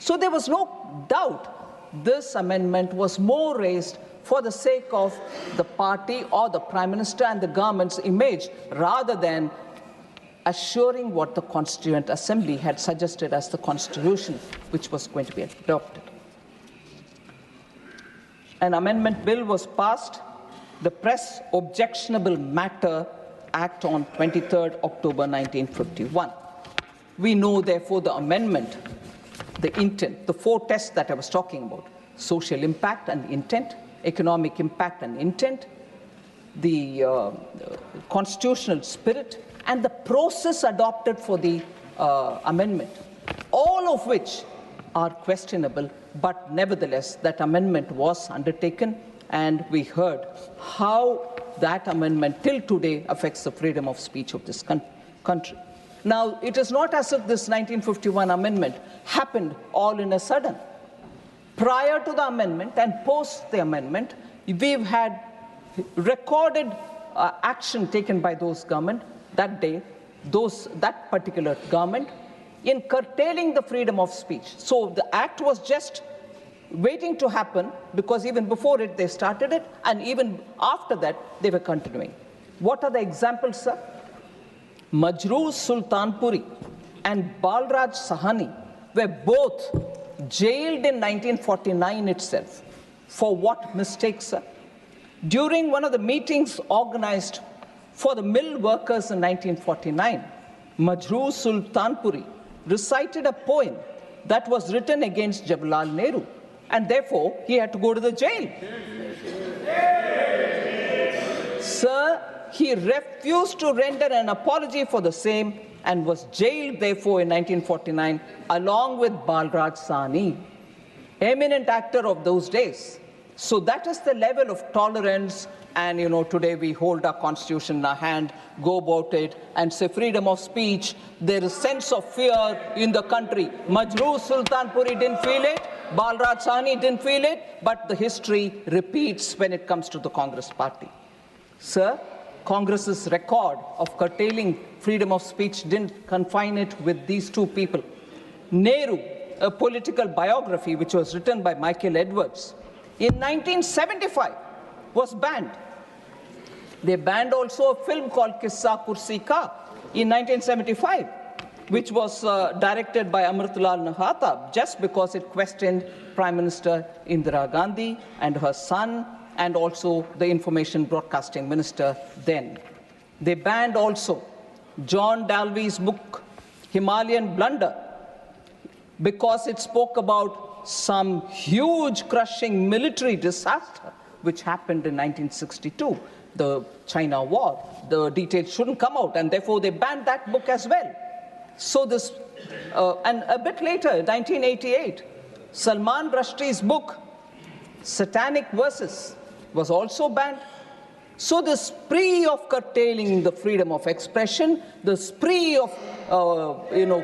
So there was no doubt this amendment was more raised for the sake of the party or the Prime Minister and the government's image rather than assuring what the Constituent Assembly had suggested as the constitution which was going to be adopted. An amendment bill was passed, the Press Objectionable Matter Act on 23rd October 1951. We know, therefore, the amendment, the intent, the four tests that I was talking about: social impact and intent, economic impact and intent, the constitutional spirit, and the process adopted for the amendment, all of which are questionable, but nevertheless, that amendment was undertaken, and we heard how that amendment till today affects the freedom of speech of this country. Now, it is not as if this 1951 amendment happened all in a sudden. Prior to the amendment and post the amendment, we've had recorded action taken by those government that day, that particular government, in curtailing the freedom of speech. So the act was just waiting to happen, because even before it, they started it, and even after that, they were continuing. What are the examples, sir? Majroor Sultanpuri and Balraj Sahani were both jailed in 1949 itself. For what mistakes, sir? During one of the meetings organized for the mill workers in 1949, Majroor Sultanpuri recited a poem that was written against Jawaharlal Nehru, and therefore he had to go to the jail. Sir, he refused to render an apology for the same and was jailed, therefore, in 1949, along with Balraj Sahni, eminent actor of those days. So that is the level of tolerance. And, today we hold our constitution in our hand, go about it, and say freedom of speech. There is sense of fear in the country. Majroor Sultanpuri didn't feel it. Balraj Sahni didn't feel it. But the history repeats when it comes to the Congress party. Sir, Congress's record of curtailing freedom of speech didn't confine it with these two people. Nehru, a political biography which was written by Michael Edwards, in 1975 was banned. They banned also a film called Kissa Kursi Ka in 1975, which was directed by Amritlal Nahata, just because it questioned Prime Minister Indira Gandhi and her son, and also the Information Broadcasting Minister then. They banned also John Dalby's book, Himalayan Blunder, because it spoke about some huge crushing military disaster which happened in 1962, the China War. The details shouldn't come out, and therefore they banned that book as well. So this, and a bit later, 1988, Salman Rushdie's book, Satanic Verses, was also banned. So the spree of curtailing the freedom of expression, the spree of,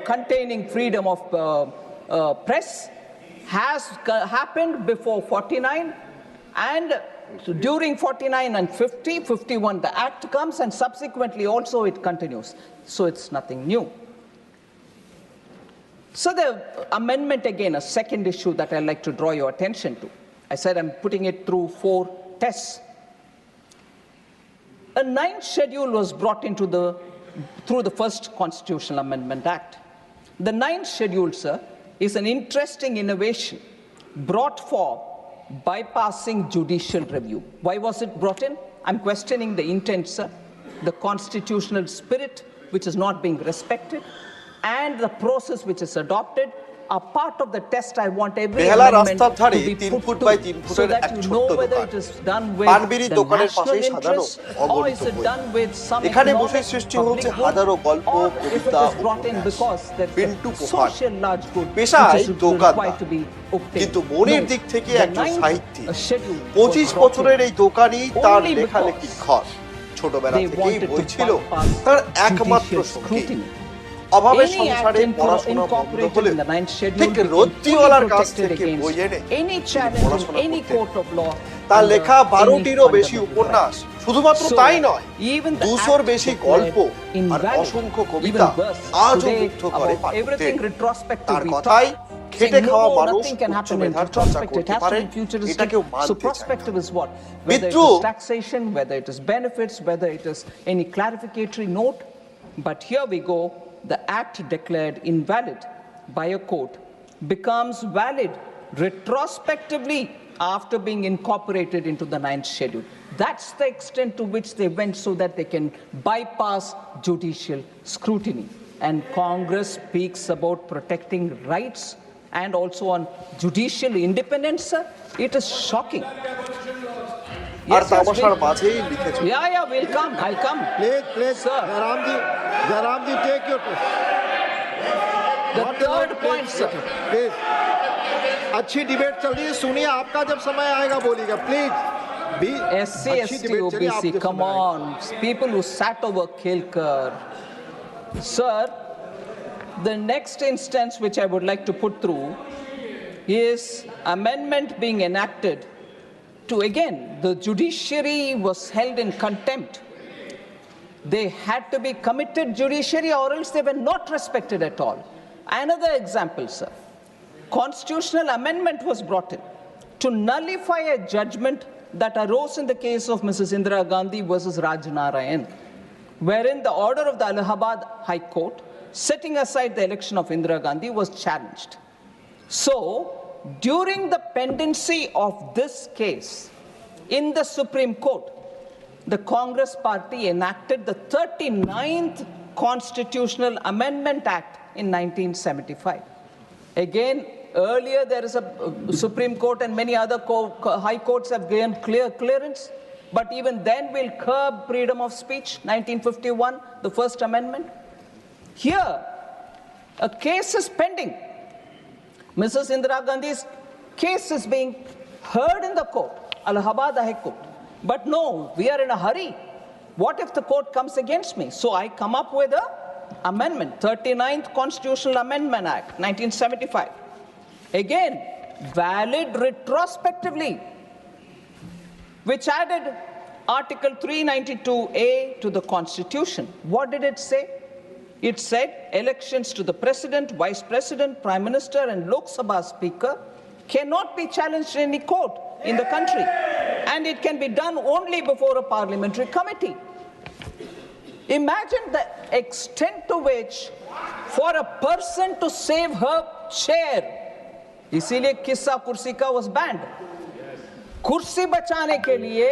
containing freedom of press has happened before 49, and during 49 and 50, 51, the act comes, and subsequently also it continues. So it's nothing new. So the amendment, again, a second issue that I'd like to draw your attention to. I said I'm putting it through 4 tests. A 9th schedule was brought into through the first Constitutional Amendment Act. The 9th schedule, sir, is an interesting innovation brought for bypassing judicial review. Why was it brought in? I'm questioning the intent, sir, the constitutional spirit which is not being respected, and the process which is adopted are part of the test. I want every amendment to be put to, so that you know whether it is done with the national interest or is it done with some economic public good, or if it is brought in because there's a social large good which is required to be obtained. কিন্তু মনের দিক থেকে একজন সাহিত্যিক 25 বছরের এই দোকানি তার লেখালেখি ঘর ছোটবেলা থেকেই বই ছিল তার একমাত্র সঙ্গী অভাবে সংসারে পড়াশোনা বন্ধ হলে ঠিক রত্তিওয়ালার কাছ থেকে বই এনে পড়াশোনা তার লেখা 12টিরও বেশি উপন্যাস শুধুমাত্র তাই নয় 200-র বেশি গল্প আর অসংখ্য কবিতা আজও মুগ্ধ করে পাঠকদের তার কথাই খেটে saying, খাওয়া no, মানুষ nothing can উচ্চ happen in মেধার চর্চা prospect, করতে it has পারে, to be futuristic. এটা কেউ So মানতে চায় না। prospective is what? Whether it বিদ্রোহ is taxation, whether it is benefits, whether it is any clarificatory note. But here we go, the act declared invalid by a court becomes valid retrospectively after being incorporated into the 9th schedule. That's the extent to which they went so that they can bypass judicial scrutiny. And Congress speaks about protecting rights and also on judicial independence, sir. It is shocking. আর তামাশার মাঝেই লিখেছে Yeah, we'll come. I'll come. Please, Sir. Jairam ji, take your The third point, sir. Please अच्छी debate चल रही है, सुनिए, आपका जब समय आएगा बोलिएगा, प्लीज भी SC, अच्छी ST, डिबेट चलिए, आप OBC, जब come समय आएगा। on. People who sat over Kelkar. Sir, the next instance which I would like to put through is amendment being enacted to, again, the judiciary was held in contempt. They had to be committed judiciary or else they were not respected at all. Another example, sir. Constitutional amendment was brought in to nullify a judgment that arose in the case of Mrs. Indira Gandhi versus Raj Narayan, wherein the order of the Allahabad High Court setting aside the election of Indira Gandhi was challenged. So, during the pendency of this case in the Supreme Court, the Congress party enacted the 39th Constitutional Amendment Act in 1975. Again, earlier there is a Supreme Court and many other high courts have given clearance, but even then we'll curb freedom of speech, 1951, the First Amendment. Here, a case is pending. Mrs. Indira Gandhi's case is being heard in the court, Allahabad High Court. But no, we are in a hurry. What if the court comes against me? So I come up with a amendment, 39th Constitutional Amendment Act, 1975. Again, valid retrospectively, which added Article 392A to the Constitution. What did it say? It said elections to the President, Vice President, Prime Minister and Lok Sabha Speaker cannot be challenged in any court in the country. And it can be done only before a parliamentary committee. Imagine the extent to which for a person to save her chair, इसीलिए किस्सा कुर्सी का was banned. कुर्सी बचाने के लिए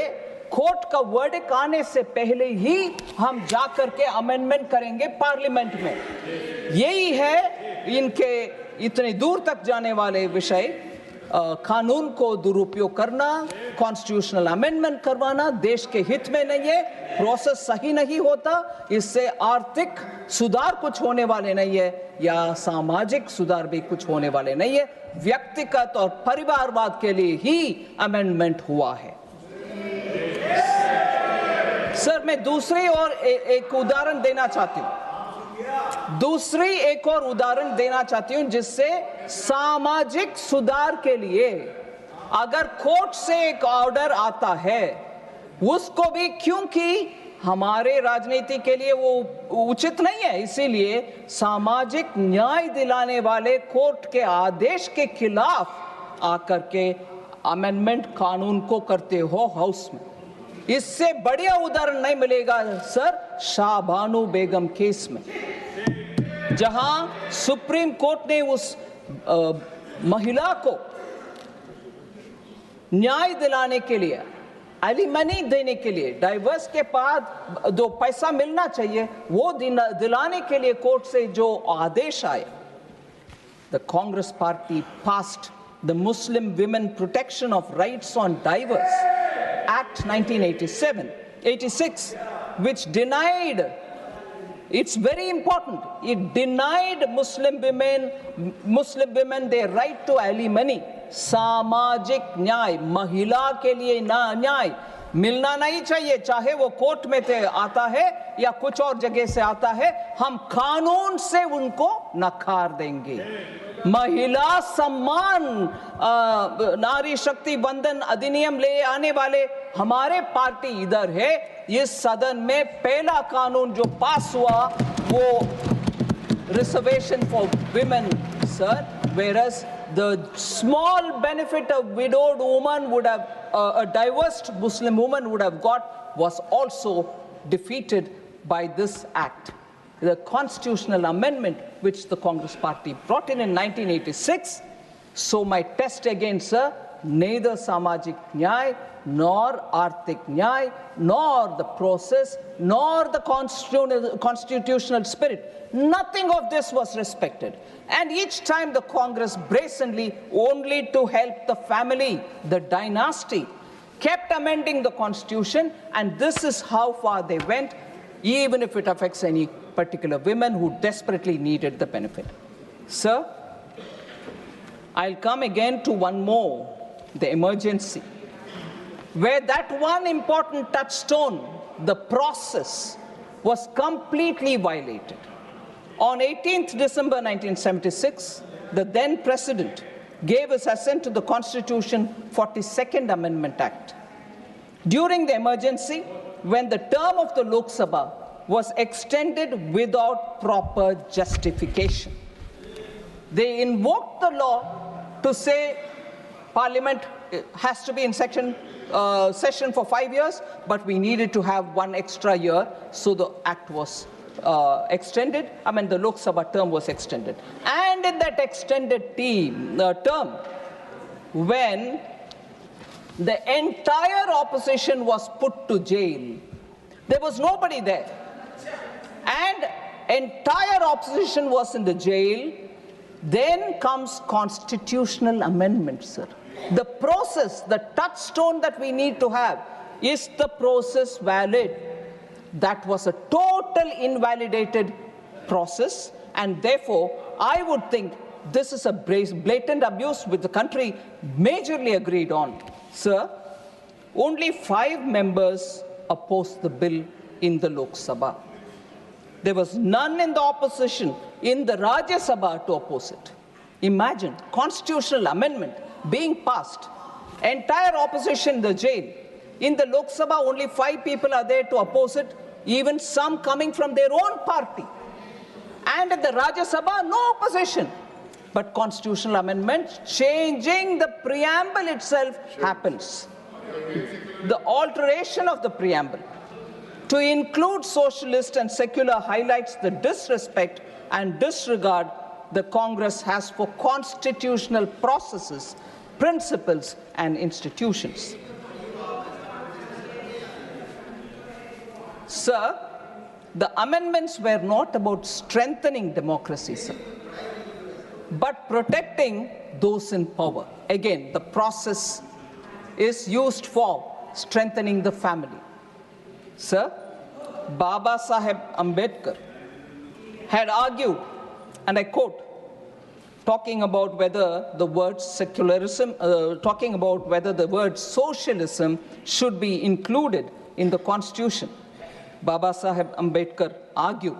court का verdict आने से पहले ही हम जा करके अमेंडमेंट करेंगे पार्लियामेंट में. यही है इनके इतने दूर तक जाने वाले विषय, कानून को दुरुपयोग करना, कॉन्स्टिट्यूशनल अमेंडमेंट करवाना देश के हित में नहीं है, प्रोसेस सही नहीं होता, इससे आर्थिक सुधार कुछ होने वाले नहीं है या सामाजिक सुधार भी कुछ होने वाले नहीं है. व्यक्तिगत और परिवारवाद के लिए ही अमेंडमेंट हुआ है. सर, मैं दूसरी और एक उदाहरण देना चाहती हूं. जिससे सामाजिक सुधार के लिए अगर कोर्ट से एक ऑर्डर आता है उसको भी, क्योंकि हमारे राजनीति के लिए वो उचित नहीं है, इसीलिए सामाजिक न्याय दिलाने वाले कोर्ट के आदेश के खिलाफ आकर के अमेंडमेंट कानून को करते हो हाउस में. इससे बढ़िया उदाहरण नहीं मिलेगा सर शाहबानू बेगम केस में, जहां सुप्रीम कोर्ट ने उस महिला को न्याय दिलाने के लिए, एलिमनी देने के लिए, डाइवर्स के बाद जो पैसा मिलना चाहिए वो दिलाने के लिए कोर्ट से जो आदेश आए, the Congress party passed the Muslim women protection of rights on diverse Act 1986, which denied, it's very important, it denied Muslim women their right to alimony. सामाजिक न्याय, महिला के लिए न्याय मिलना नहीं चाहिए, चाहे वो कोर्ट में से आता है या कुछ और जगह से आता है, हम कानून से उनको नकार देंगे. महिला सम्मान नारी शक्ति बंधन अधिनियम ले आने वाले हमारे पार्टी इधर है. इस सदन में पहला कानून जो पास हुआ वो reservation for women sir, whereas the small benefit a widowed woman would have, a divorced Muslim woman would have got, was also defeated by this act. The constitutional amendment which the Congress party brought in 1986. So my test again, sir, neither Samajik Nyay, nor Arthik Nyay, nor the process, nor the constitutional spirit, nothing of this was respected. And each time the Congress brazenly, only to help the family, the dynasty, kept amending the constitution, and this is how far they went, even if it affects any particular women who desperately needed the benefit. Sir, I'll come again to one more, the emergency, where that one important touchstone, the process, was completely violated. On 18th December 1976, the then president gave his assent to the Constitution 42nd Amendment Act. During the emergency, when the term of the Lok Sabha was extended without proper justification, they invoked the law to say Parliament has to be in session for 5 years, but we needed to have one extra year, so the act was extended. The Lok Sabha term was extended. And in that extended term, when the entire opposition was put to jail, there was nobody there. And entire opposition was in the jail. Then comes constitutional amendment, sir. The process, the touchstone that we need to have, is the process valid? That was a total invalidated process, and therefore I would think this is a blatant abuse which the country majorly agreed on. Sir, only 5 members opposed the bill in the Lok Sabha. There was none in the opposition in the Rajya Sabha to oppose it. Imagine, constitutional amendment being passed, entire opposition in the jail. In the Lok Sabha, only 5 people are there to oppose it, even some coming from their own party. And in the Rajya Sabha, no opposition. But constitutional amendment, changing the preamble itself, happens. The alteration of the preamble to include socialist and secular highlights the disrespect and disregard the Congress has for constitutional processes, principles, and institutions. Sir, the amendments were not about strengthening democracy, sir, but protecting those in power. Again, the process is used for strengthening the family. Sir, Baba Saheb Ambedkar had argued, and I quote, talking about whether the word secularism, talking about whether the word socialism should be included in the Constitution. Baba Saheb Ambedkar argued,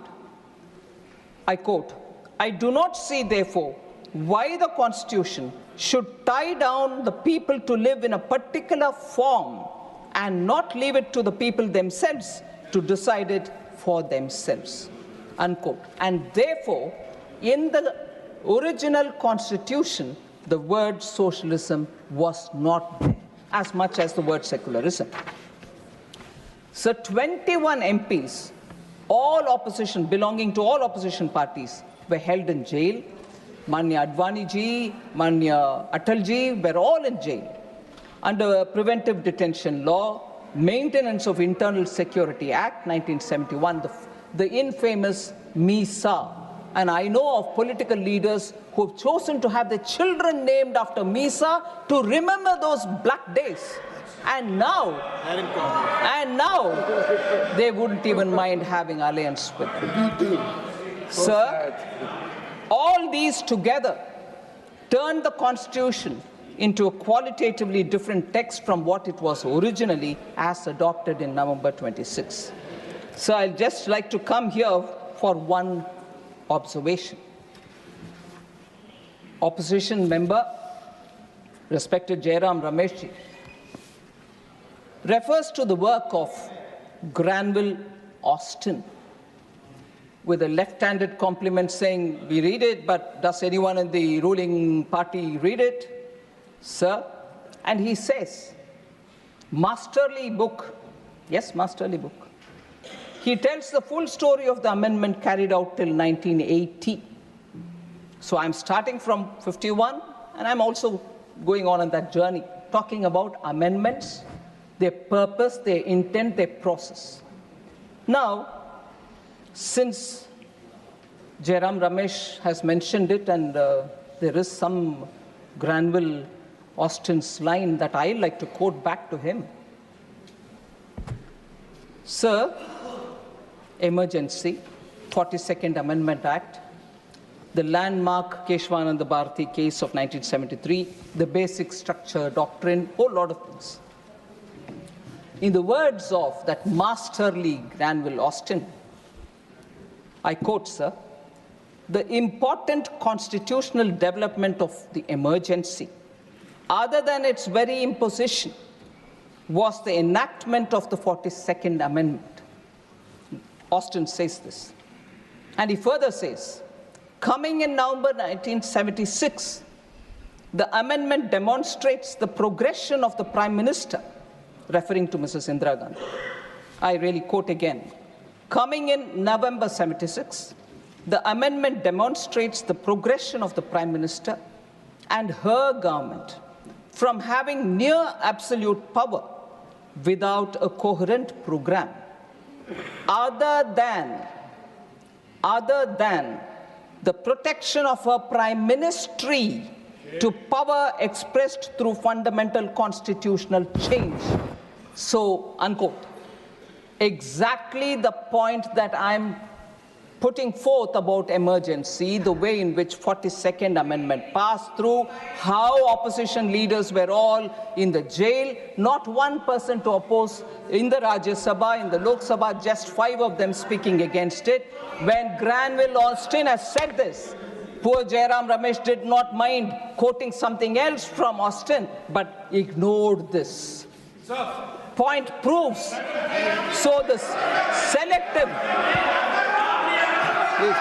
I quote, I do not see, therefore, why the Constitution should tie down the people to live in a particular form and not leave it to the people themselves to decide it for themselves, unquote. And therefore, in the original Constitution, the word socialism was not there, as much as the word secularism. So 21 MPs, all opposition, belonging to all opposition parties, were held in jail. Manya Advani ji, Manya Atal ji were all in jail under Preventive Detention Law, Maintenance of Internal Security Act, 1971, the infamous MISA. And I know of political leaders who have chosen to have their children named after MISA to remember those black days. And now, they wouldn't even mind having alliance with them. Sir, all these together turned the Constitution into a qualitatively different text from what it was originally as adopted in November 26. So I'd just like to come here for one observation. Opposition member, respected Jairam Rameshji, refers to the work of Granville Austin. with a left-handed compliment saying, we read it, but does anyone in the ruling party read it? Sir, and he says, masterly book. Yes, masterly book. He tells the full story of the amendment carried out till 1980. So I'm starting from 51, and I'm also going on that journey, talking about amendments, their purpose, their intent, their process. Now, since Jairam Ramesh has mentioned it, and there is some Granville Austin's line that I'd like to quote back to him. Sir, emergency, 42nd Amendment Act, the landmark Keshwananda Bharati case of 1973, the basic structure, doctrine, whole lot of things. In the words of that masterly Granville Austin, I quote, sir, the important constitutional development of the emergency, other than its very imposition, was the enactment of the 42nd Amendment. Austin says this. And he further says, coming in November 1976, the amendment demonstrates the progression of the Prime Minister, referring to Mrs. Indira Gandhi. I really quote again. Coming in November 76, the amendment demonstrates the progression of the Prime Minister and her government from having near absolute power without a coherent program, other than the protection of her prime ministry to power expressed through fundamental constitutional change. So, unquote. Exactly the point that I'm putting forth about emergency, the way in which 42nd Amendment passed through, how opposition leaders were all in the jail, not one person to oppose in the Rajya Sabha, in the Lok Sabha, just 5 of them speaking against it. When Granville Austin has said this, poor Jairam Ramesh did not mind quoting something else from Austin, but ignored this. Point proves. So the selective. Please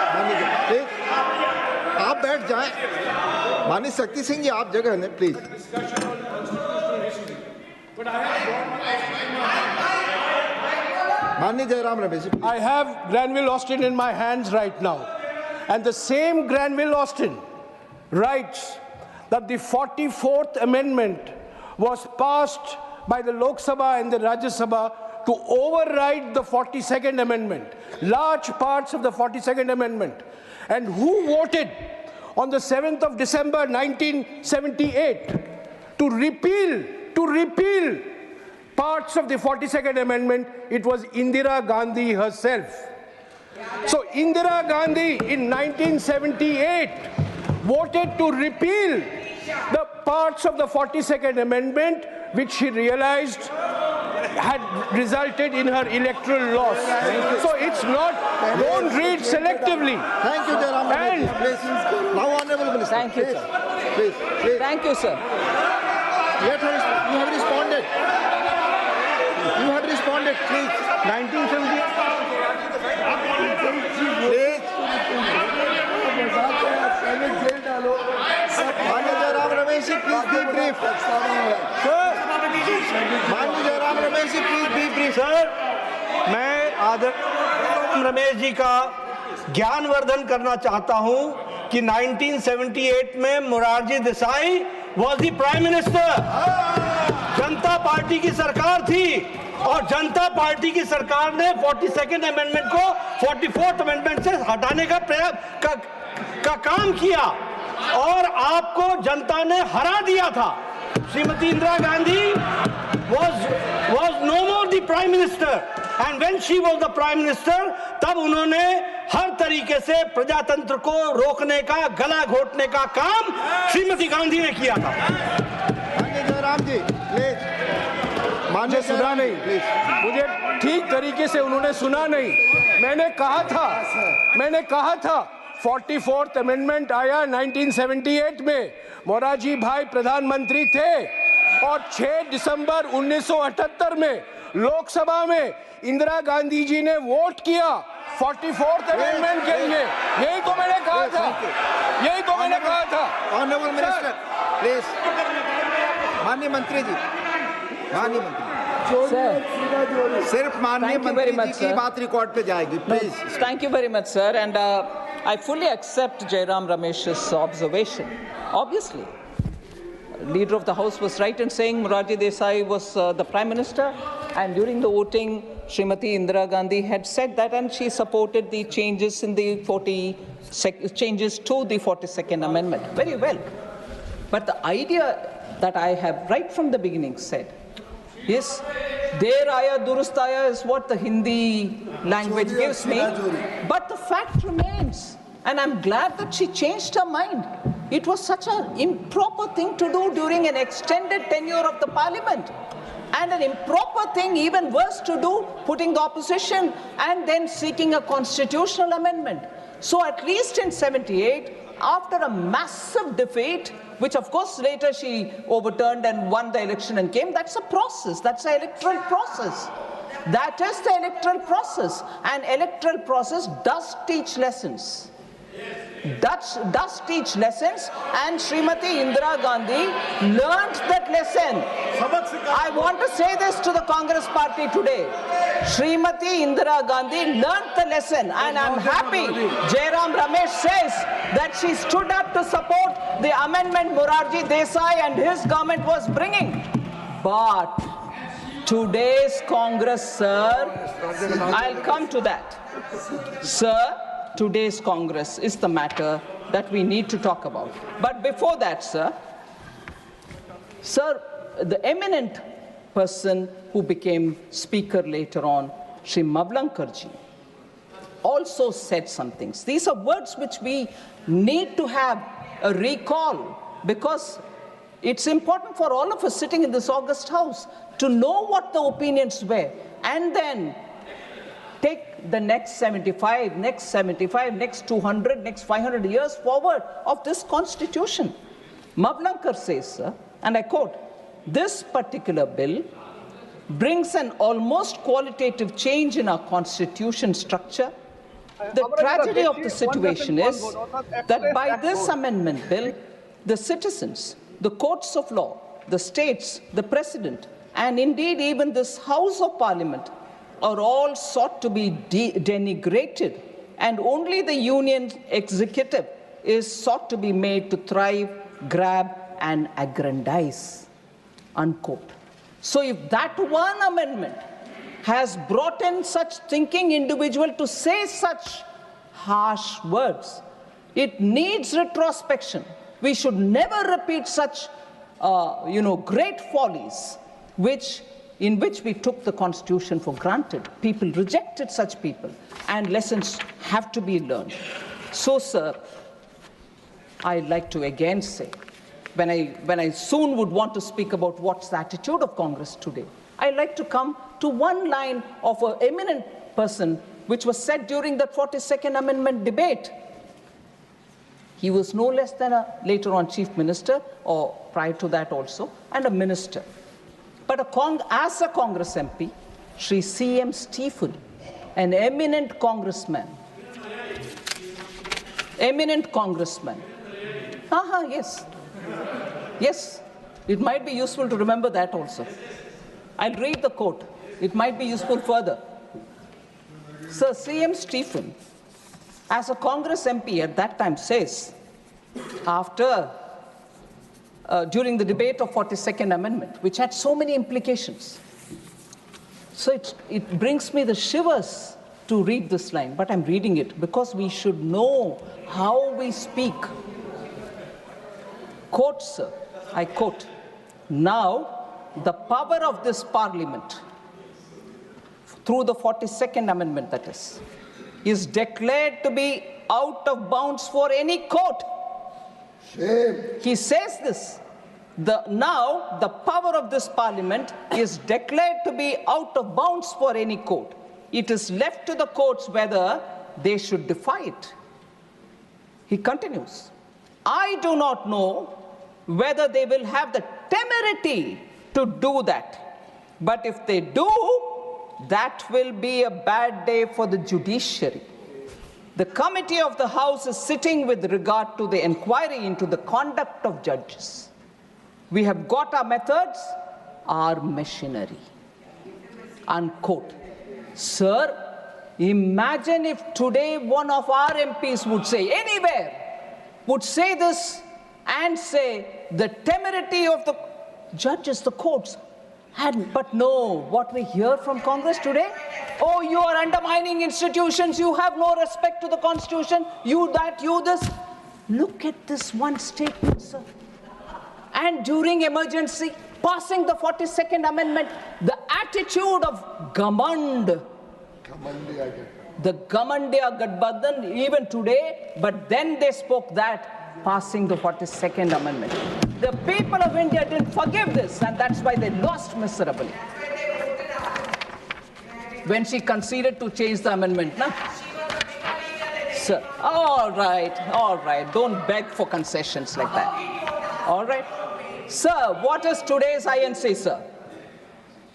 आप बैठ जाएं। माननीय शक्ति सिंह जी, आप जगह लें please. माननीय Jairam Ramesh ji, I have Granville Austin in my hands right now, and the same Granville Austin writes that the 44th Amendment was passed by the Lok Sabha and the Rajya Sabha to override the 42nd Amendment, large parts of the 42nd Amendment. And who voted on the 7th of December 1978 to repeal parts of the 42nd Amendment? It was Indira Gandhi herself. So Indira Gandhi in 1978 voted to repeal the parts of the 42nd Amendment which she realized had resulted in her electoral loss. So it's not, don't read selectively. Thank you, Jairam Ramesh. Please, now honorable minister. Thank you, sir. Please. Thank you, sir. Let her, you have responded. You have responded, please. 1978. Please. माननीय Jairam Ramesh ji, please be brief. माननीय Jairam Ramesh ji, please be brief. Sir, मैं आदरणीय रमेश जी का ज्ञानवर्धन करना चाहता हूं कि 1978 में Morarji Desai was the prime minister. Janata party की सरकार थी और जनता पार्टी की सरकार ने 42nd अमेंडमेंट को 44th अमेंडमेंट से हटाने का का काम किया और आपको जनता ने हरा दिया था। Shrimati Indira Gandhi was no more the prime minister, and when she was the prime minister, तब उन्होंने हर तरीके से प्रजातंत्र को रोकने का, गला घोटने का काम श्रीमती गांधी ने किया था। माननीय जयराम जी, प्लीज। मुझे सुना नहीं, मुझे ठीक तरीके से उन्होंने सुना नहीं। मैंने कहा था 44th अमेंडमेंट आया 1978 में, मोरारजी भाई प्रधानमंत्री थे और 6 दिसंबर 1978 में लोकसभा में इंदिरा गांधी जी ने वोट किया 44th अमेंडमेंट के लिए, यही तो मैंने कहा था, यही तो मैंने कहा था। ऑनरेबल मिनिस्टर प्लीज, माननीय मंत्री जी, माननीय मंत्री, Sir, सिर्फ माननीय Thank you very मंत्री much, जी की sir. बात रिकॉर्ड पे जाएगी please. thank you very much, sir. And I fully accept Jairam Ramesh's observation. Obviously, Leader of the House was right in saying Morarji Desai was the Prime Minister, and during the voting, Srimati Indira Gandhi had said that, and she supported the changes in the changes to the 42nd Amendment. Very well. But the idea that I have right from the beginning said is, Der Aya Durust Aya is what the Hindi language gives me, but the fact remains, and I'm glad that she changed her mind. It was such an improper thing to do during an extended tenure of the parliament, and an improper thing, even worse, to do, putting the opposition and then seeking a constitutional amendment. So at least in 78, after a massive defeat, which of course later she overturned and won the election and came, that's a process, that's an electoral process. That is the electoral process, and electoral process does teach lessons. Does teach lessons, and Srimati Indira Gandhi learnt that lesson. I want to say this to the Congress party today. Srimati Indira Gandhi learnt the lesson, and I'm happy Jairam Ramesh says that she stood up to support the amendment Morarji Desai and his government was bringing. But today's Congress, sir, I'll come to that. Sir, today's Congress is the matter that we need to talk about. But before that, sir, the eminent person who became speaker later on, Sri Mavlankarji, also said some things. These are words which we need to have a recall, because it's important for all of us sitting in this august house to know what the opinions were, and then take the next 75, next 200, next 500 years forward of this constitution. Mavlankar says, sir, and I quote, "This particular bill brings an almost qualitative change in our constitution structure. The tragedy of the situation is that by this amendment bill, the citizens, the courts of law, the states, the president, and indeed even this House of Parliament are all sought to be denigrated, and only the union executive is sought to be made to thrive, grab, and aggrandize," unquote. So if that one amendment has brought in such thinking individual to say such harsh words, it needs retrospection. We should never repeat such, great follies, in which we took the Constitution for granted. People rejected such people, and lessons have to be learned. So, sir, I'd like to again say, when I soon would want to speak about what's the attitude of Congress today, I'd like to come to one line of an eminent person which was said during the 42nd Amendment debate. He was no less than later on chief minister, or prior to that also, and a minister. But as a Congress MP, Sri C.M. Stephen, an eminent congressman. Yes. Yes, it might be useful to remember that also. I'll read the quote. It might be useful further. Sir C.M. Stephen, as a Congress MP at that time, says, during the debate of 42nd Amendment, which had so many implications. So it brings me the shivers to read this line, but I'm reading it because we should know how we speak. Quote, sir, I quote, "Now the power of this parliament, through the 42nd Amendment that is declared to be out of bounds for any court." Shame. He says this. Now the power of this parliament is declared to be out of bounds for any court. It is left to the courts whether they should defy it. He continues, "I do not know whether they will have the temerity to do that. But if they do, that will be a bad day for the judiciary. The committee of the House is sitting with regard to the inquiry into the conduct of judges. We have got our methods, our machinery. Unquote. Sir, imagine if today one of our MPs would say, anywhere, would say this and say the temerity of the judges, the courts. But no, what we hear from Congress today, oh, you are undermining institutions, you have no respect to the Constitution, you that, you this. Look at this one statement, sir. And during emergency, passing the 42nd Amendment, the attitude of Gamand, the Gamandiya Gadbadhan, even today, but then they spoke that, passing the 42nd Amendment. The people of India didn't forgive this, and that's why they lost miserably. When she conceded to change the amendment, na? Sir, all right, don't beg for concessions like that. All right? Sir, what is today's INC, sir?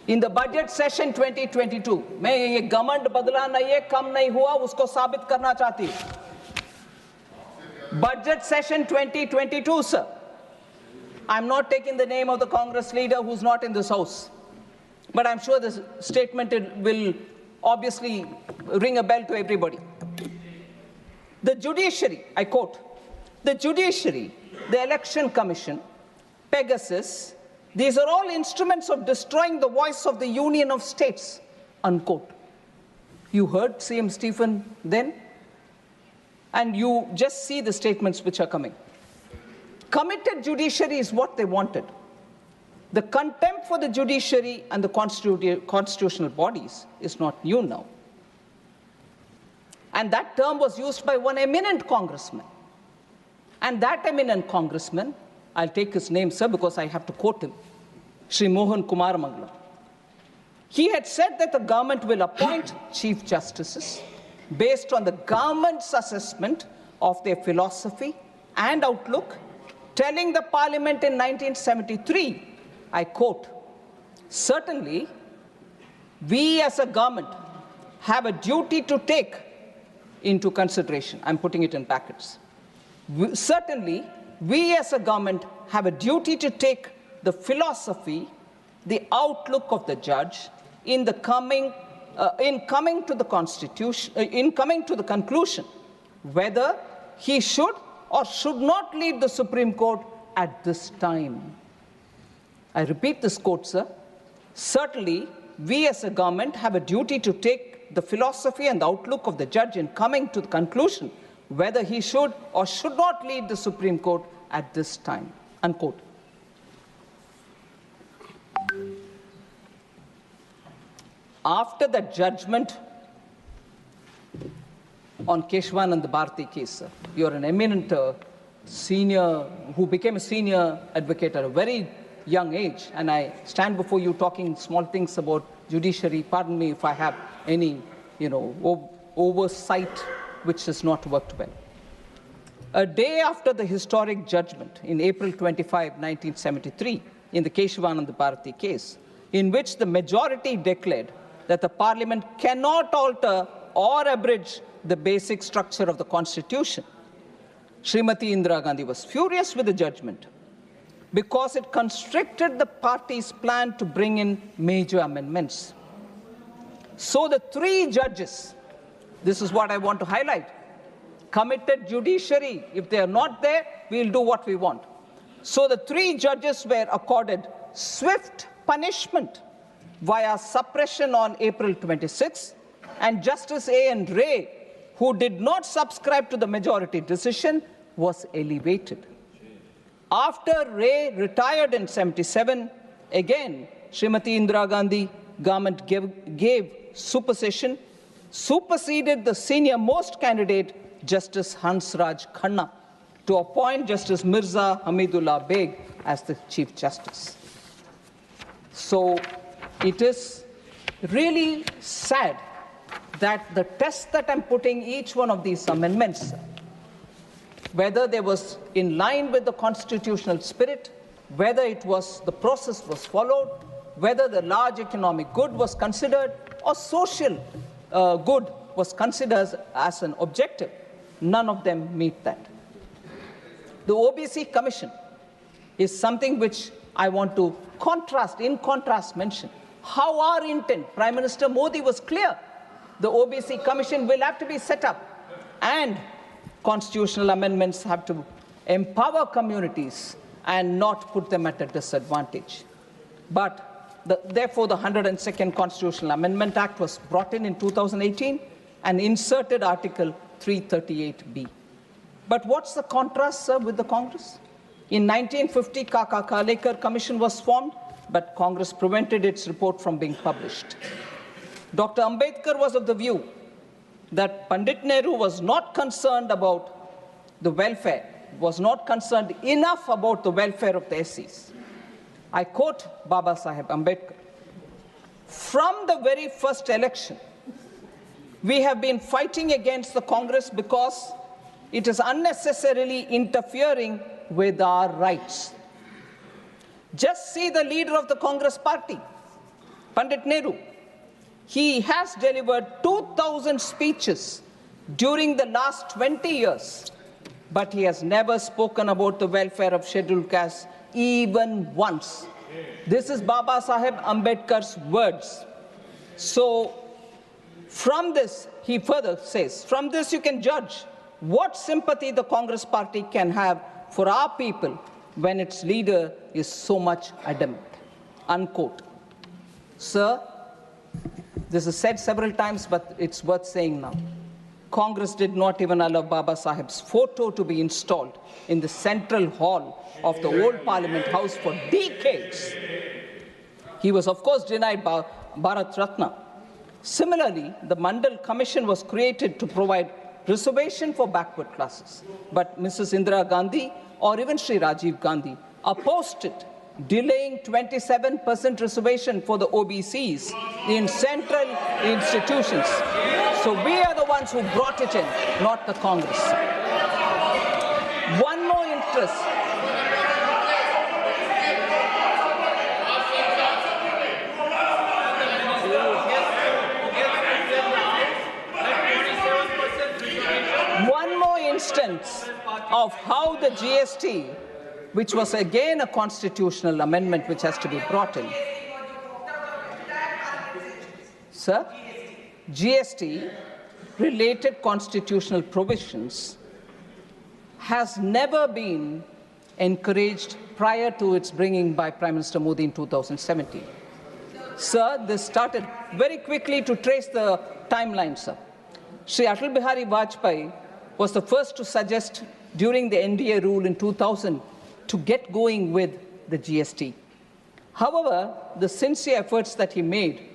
In the budget session 2022, मैं ये गमंड बदला नहीं है, कम नहीं हुआ, उसको साबित करना चाहती हूँ. Budget session 2022, sir. I'm not taking the name of the Congress leader who's not in this house, but I'm sure this statement will obviously ring a bell to everybody. The judiciary, I quote, the judiciary, the election commission, Pegasus, these are all instruments of destroying the voice of the Union of States, unquote. You heard CM Stephen then? And you just see the statements which are coming. Committed judiciary is what they wanted. The contempt for the judiciary and the constitutional bodies is not new now. And that term was used by one eminent congressman. And that eminent congressman, I'll take his name, sir, because I have to quote him, Shri Mohan Kumar Mangalam. He had said that the government will appoint chief justices based on the government's assessment of their philosophy and outlook, telling the parliament in 1973, I quote, certainly, we as a government have a duty to take into consideration, I'm putting it in brackets, certainly, we as a government have a duty to take the philosophy, the outlook of the judge in coming to the conclusion whether he should or should not lead the Supreme Court at this time. I repeat this quote, sir. Certainly, we as a government have a duty to take the philosophy and the outlook of the judge in coming to the conclusion whether he should or should not lead the Supreme Court at this time, unquote. After the judgment on Keshwanand Bharati case, sir, you're an eminent senior who became a senior advocate at a very young age, and I stand before you talking small things about judiciary. Pardon me if I have any, oversight which has not worked well. A day after the historic judgment in April 25, 1973, in the Keshwanand Bharati case, in which the majority declared that the parliament cannot alter or abridge the basic structure of the constitution, Srimati Indira Gandhi was furious with the judgment because it constricted the party's plan to bring in major amendments. So the three judges, this is what I want to highlight, committed judiciary. If they are not there, we'll do what we want. So the three judges were accorded swift punishment via suppression on April 26, and Justice A.N. Ray, who did not subscribe to the majority decision, was elevated. After Ray retired in 77, again, Srimati Indira Gandhi government gave supersession, superseded the senior most candidate, Justice Hansraj Khanna, to appoint Justice Mirza Hamidullah Beg as the Chief Justice. So it is really sad that the test that I'm putting each one of these amendments, whether they was in line with the constitutional spirit, whether the process was followed, whether the large economic good was considered, or social good was considered as an objective. None of them meet that. The OBC Commission is something which I want to in contrast mention. How our intent, Prime Minister Modi was clear. The OBC Commission will have to be set up, and constitutional amendments have to empower communities and not put them at a disadvantage. But therefore, the 102nd Constitutional Amendment Act was brought in 2018 and inserted Article 338B. But what's the contrast, sir, with the Congress? In 1950, Kaka Kalekar Commission was formed, but Congress prevented its report from being published. Dr. Ambedkar was of the view that Pandit Nehru was not concerned about the welfare, was not concerned enough about the welfare of the SCs. I quote Baba Saheb Ambedkar. From the very first election, we have been fighting against the Congress because it is unnecessarily interfering with our rights. Just see the leader of the Congress party, Pandit Nehru. He has delivered 2,000 speeches during the last 20 years, but he has never spoken about the welfare of scheduled castes even once. This is Baba Saheb Ambedkar's words. So, from this, he further says, from this you can judge what sympathy the Congress party can have for our people when its leader is so much adamant. Unquote. Sir, this is said several times, but it's worth saying now. Congress did not even allow Baba Saheb's photo to be installed in the central hall of the old Parliament House for decades. He was, of course, denied Bharat Ratna. Similarly, the Mandal Commission was created to provide reservation for backward classes. But Mrs. Indira Gandhi or even Sri Rajiv Gandhi opposed it, delaying 27% reservation for the OBCs in central institutions. So we are the ones who brought it in, not the Congress. One more interest. One more instance of how the GST, which was again a constitutional amendment which has to be brought in. Sir, GST related constitutional provisions has never been encouraged prior to its bringing by Prime Minister Modi in 2017. Sir, this started very quickly to trace the timeline, sir. Sri Atal Bihari Vajpayee was the first to suggest during the NDA rule in 2000 to get going with the GST. However, the sincere efforts that he made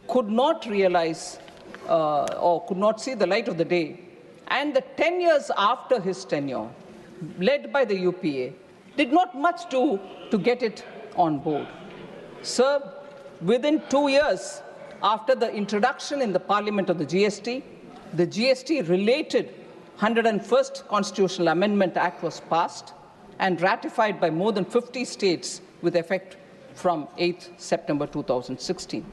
could not realize or could not see the light of the day. And the 10 years after his tenure, led by the UPA, did not much do to get it on board. Sir, within 2 years after the introduction in the Parliament of the GST-related 101st Constitutional Amendment Act was passed and ratified by more than 50 states with effect from 8th September 2016.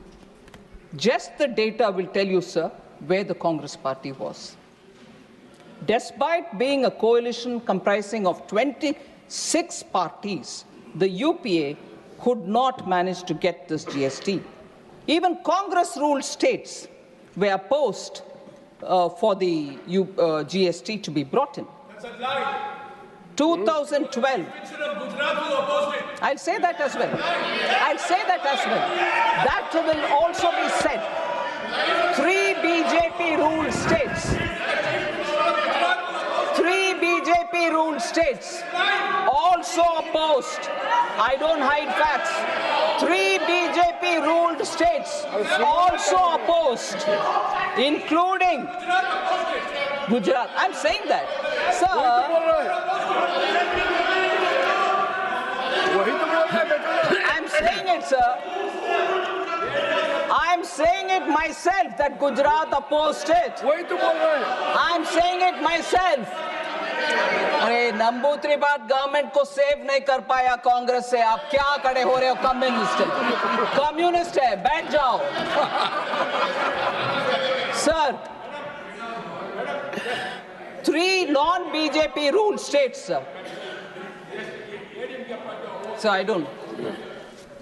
Just the data will tell you, sir, where the Congress party was. Despite being a coalition comprising of 26 parties, the UPA could not manage to get this GST. Even Congress-ruled states were opposed for the GST to be brought in. 2012. I'll say that as well. I'll say that as well. That will also be said. 3 BJP-ruled states. 3 BJP-ruled states also opposed. I don't hide facts. 3 BJP-ruled states also opposed, including Gujarat. I'm saying that. Sir, I'm saying it, sir. I'm saying it myself that Gujarat opposed it. I'm saying it myself. अरे नंबूत्री बात government को save नहीं कर पाया कांग्रेस से, आप क्या खड़े हो रहे हो? कम्युनिस्ट है, बैठ जाओ। Sir, 3 non-BJP ruled states, sir. So I don't.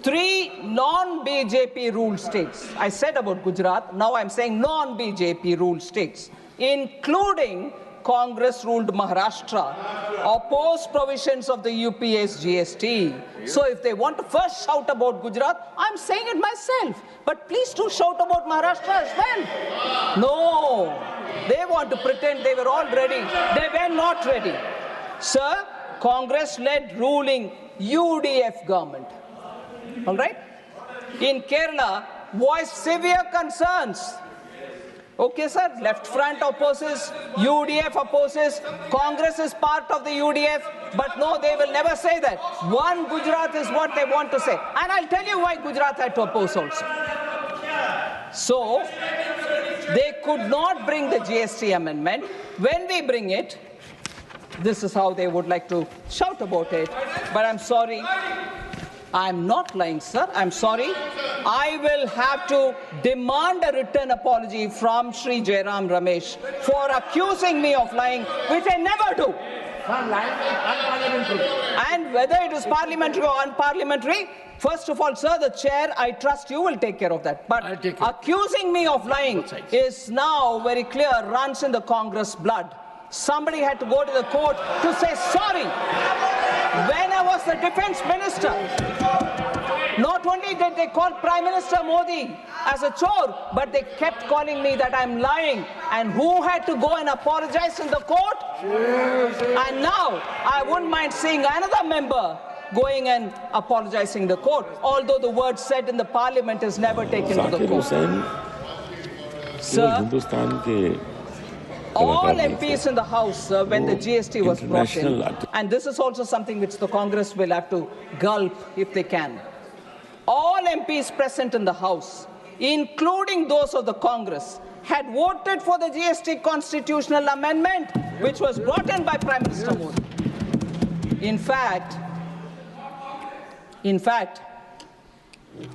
3 non-BJP ruled states. I said about Gujarat, now I'm saying non-BJP ruled states, including Congress-ruled Maharashtra, opposed provisions of the UPA's GST. So if they want to first shout about Gujarat, I'm saying it myself. But please do shout about Maharashtra as well. No, they want to pretend they were all ready. They were not ready. Sir, Congress-led ruling UDF government, all right, in Kerala voiced severe concerns. Okay, sir, left front opposes, UDF opposes, Congress is part of the UDF, but no, they will never say that. One Gujarat is what they want to say. And I'll tell you why Gujarat had to oppose also. So, they could not bring the GST amendment. When we bring it, this is how they would like to shout about it. But I'm sorry, I'm not lying, sir. I'm sorry. I will have to demand a written apology from Shri Jairam Ramesh for accusing me of lying, which I never do. And whether it is parliamentary or unparliamentary, first of all, sir, the chair, I trust you will take care of that. But accusing me of lying is now very clear, runs in the Congress blood. Somebody had to go to the court to say sorry. When I was the defense minister, not only did they call Prime Minister Modi as a chore, but they kept calling me that I'm lying. And who had to go and apologize in the court? And now, I wouldn't mind seeing another member going and apologizing in the court, although the word said in the parliament is never taken to the court. Sir, all MPs in the House, when the GST was brought in, and this is also something which the Congress will have to gulp if they can. All MPs present in the House, including those of the Congress, had voted for the GST constitutional amendment, which was brought in by Prime Minister Modi. In fact,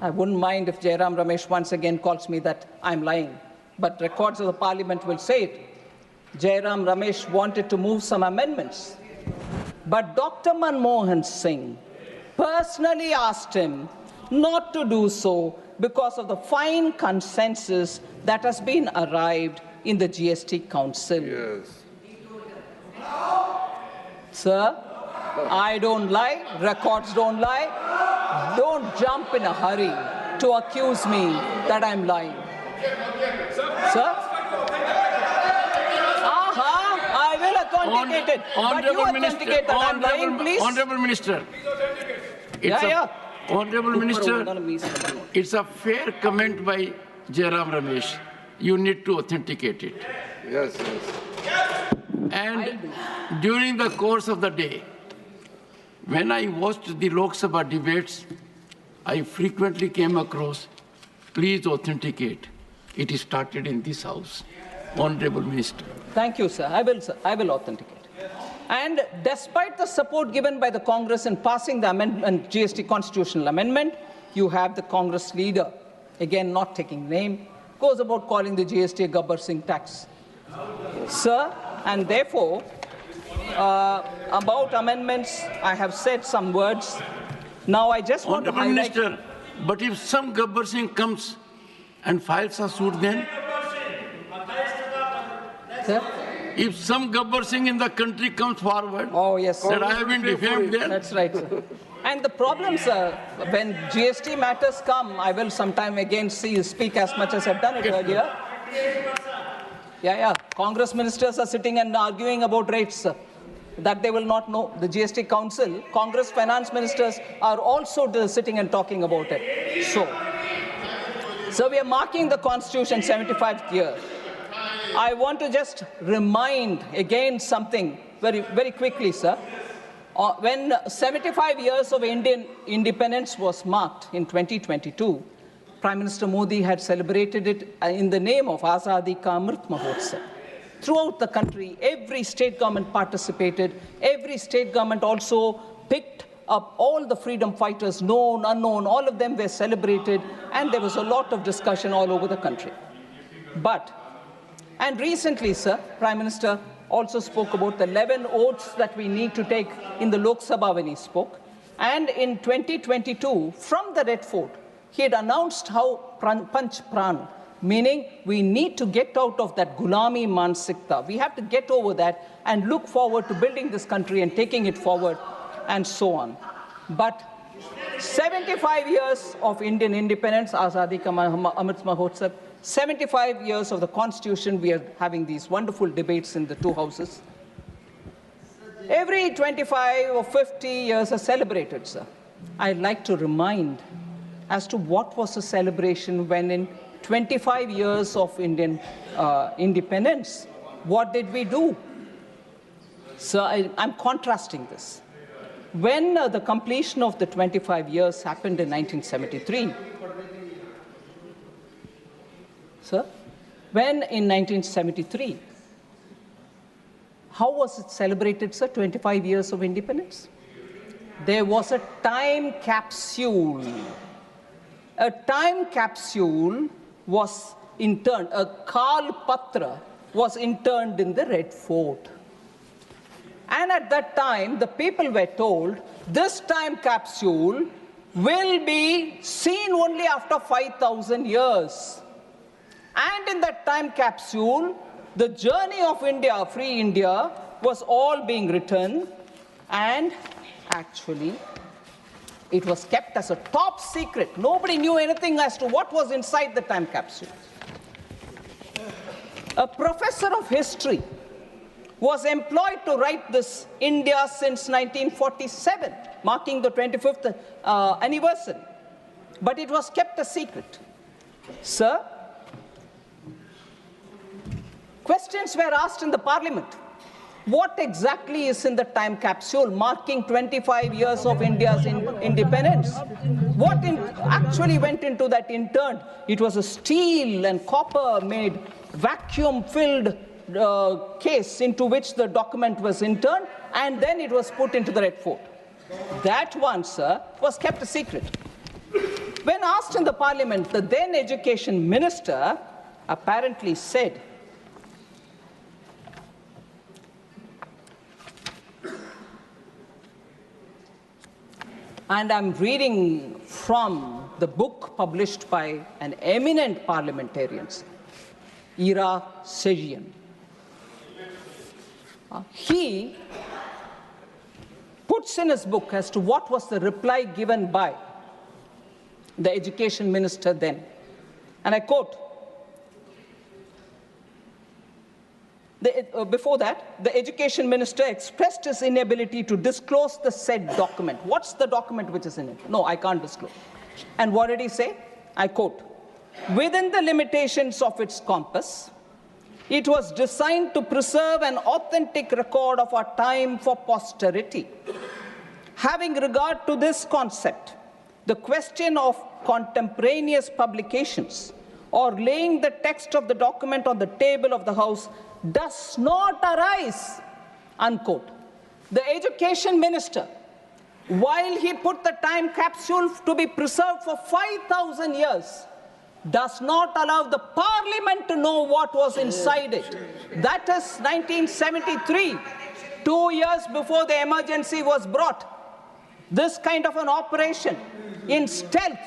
I wouldn't mind if Jairam Ramesh once again calls me that I'm lying, but records of the parliament will say it. Jairam Ramesh wanted to move some amendments, but Dr. Manmohan Singh personally asked him not to do so because of the fine consensus that has been arrived in the GST Council. Yes. Sir, I don't lie, records don't lie. Don't jump in a hurry to accuse me that I'm lying. Sir? I will authenticate it. But you authenticate that I'm lying, please. Honorable Minister. Honorable Minister, it's a fair comment by Jairam Ramesh. You need to authenticate it. Yes. And during the course of the day, when I watched the Lok Sabha debates, I frequently came across, please authenticate. It is started in this House. Honorable Minister. Thank you, sir. I will authenticate. And despite the support given by the Congress in passing the amendment, GST constitutional amendment, you have the Congress leader, again not taking name, goes about calling the GST a Gabbar Singh tax. Sir, and therefore, about amendments, I have said some words. Now I just want to highlight... Minister, but if some Gabbar Singh comes and files a suit then? Sir? If some Gabbar Singh in the country comes forward, oh, yes, that I have been defamed there. That's right, sir. And the problem, sir, when GST matters come, I will sometime again speak as much as I've done it earlier. Congress ministers are sitting and arguing about rates, sir, that they will not know. The GST Council, Congress finance ministers are also sitting and talking about it. So we are marking the Constitution 75th year. I want to just remind again something very, very quickly, sir. When 75 years of Indian independence was marked in 2022, Prime Minister Modi had celebrated it in the name of Azadi Ka Amrit Mahotsav. throughout the country. Every state government participated. Every state government also picked up all the freedom fighters, known, unknown, all of them were celebrated, and there was a lot of discussion all over the country. And recently, sir, Prime Minister also spoke about the 11 oaths that we need to take in the Lok Sabha when he spoke. And in 2022, from the Red Fort, he had announced how Panch Pran, meaning we need to get out of that Gulami Mansikta. We have to get over that and look forward to building this country and taking it forward, and so on. But 75 years of Indian independence, Azadi Ka Amrit Mahotsav, 75 years of the Constitution, we are having these wonderful debates in the two houses. Every 25 or 50 years are celebrated, sir. I'd like to remind as to what was the celebration when in 25 years of Indian independence, what did we do? So I'm contrasting this. When the completion of the 25 years happened in 1973, sir, when in 1973, how was it celebrated, sir, 25 years of independence? There was a time capsule. A time capsule was interned, a Kal Patra was interned in the Red Fort. And at that time, the people were told, this time capsule will be seen only after 5,000 years. And in that time capsule, the journey of India, free India, was all being written, and actually, it was kept as a top secret. Nobody knew anything as to what was inside the time capsule. A professor of history was employed to write this India since 1947, marking the 25th anniversary. But it was kept a secret. Sir, questions were asked in the parliament. What exactly is in the time capsule marking 25 years of India's independence? What actually went into that interned? It was a steel and copper made vacuum-filled case into which the document was interned, and then it was put into the Red Fort. That one, sir, was kept a secret. When asked in the parliament, the then education minister apparently said, and I'm reading from the book published by an eminent parliamentarian, Ira Sejian. He puts in his book as to what was the reply given by the education minister then. And I quote, before that, the education minister expressed his inability to disclose the said document. What's the document which is in it? No, I can't disclose. And what did he say? I quote, within the limitations of its compass, it was designed to preserve an authentic record of our time for posterity. Having regard to this concept, the question of contemporaneous publications or laying the text of the document on the table of the House does not arise, unquote. The education minister, while he put the time capsule to be preserved for 5,000 years, does not allow the parliament to know what was inside it. That is 1973, 2 years before the emergency was brought. This kind of an operation in stealth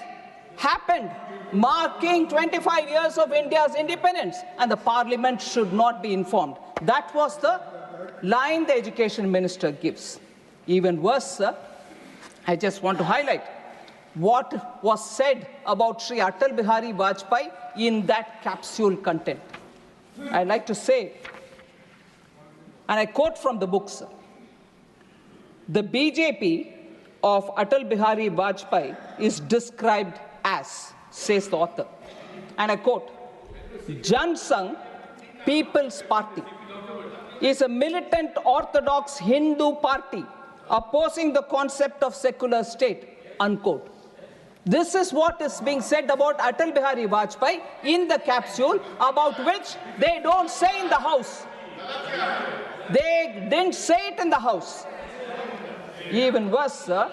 happened, marking 25 years of India's independence, and the parliament should not be informed. That was the line the education minister gives. Even worse, sir, I just want to highlight what was said about Sri Atal Bihari Vajpayee in that capsule content. I'd like to say, and I quote from the book, sir, the BJP of Atal Bihari Vajpayee is described as, says the author, and I quote, Jan Sangh People's Party is a militant orthodox Hindu party opposing the concept of secular state, unquote. This is what is being said about Atal Bihari Vajpayee in the capsule, about which they don't say in the House. They didn't say it in the House. Even worse, sir,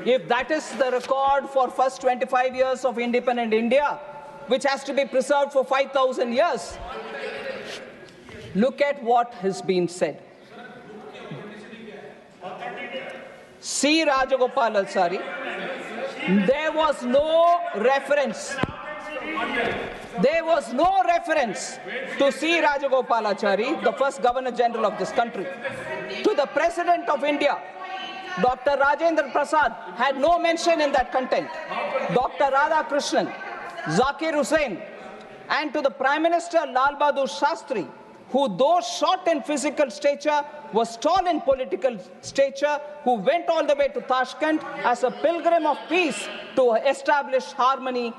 if that is the record for first 25 years of independent India, which has to be preserved for 5,000 years, look at what has been said. C. Rajagopalachari, there was no reference. There was no reference to C. Rajagopalachari, the first Governor General of this country. To the President of India, Dr. Rajendra Prasad, had no mention in that content. Dr. Radhakrishnan, Zakir Hussain, and to the Prime Minister Lal Bahadur Shastri, who though short in physical stature, was tall in political stature, who went all the way to Tashkent as a pilgrim of peace to establish harmony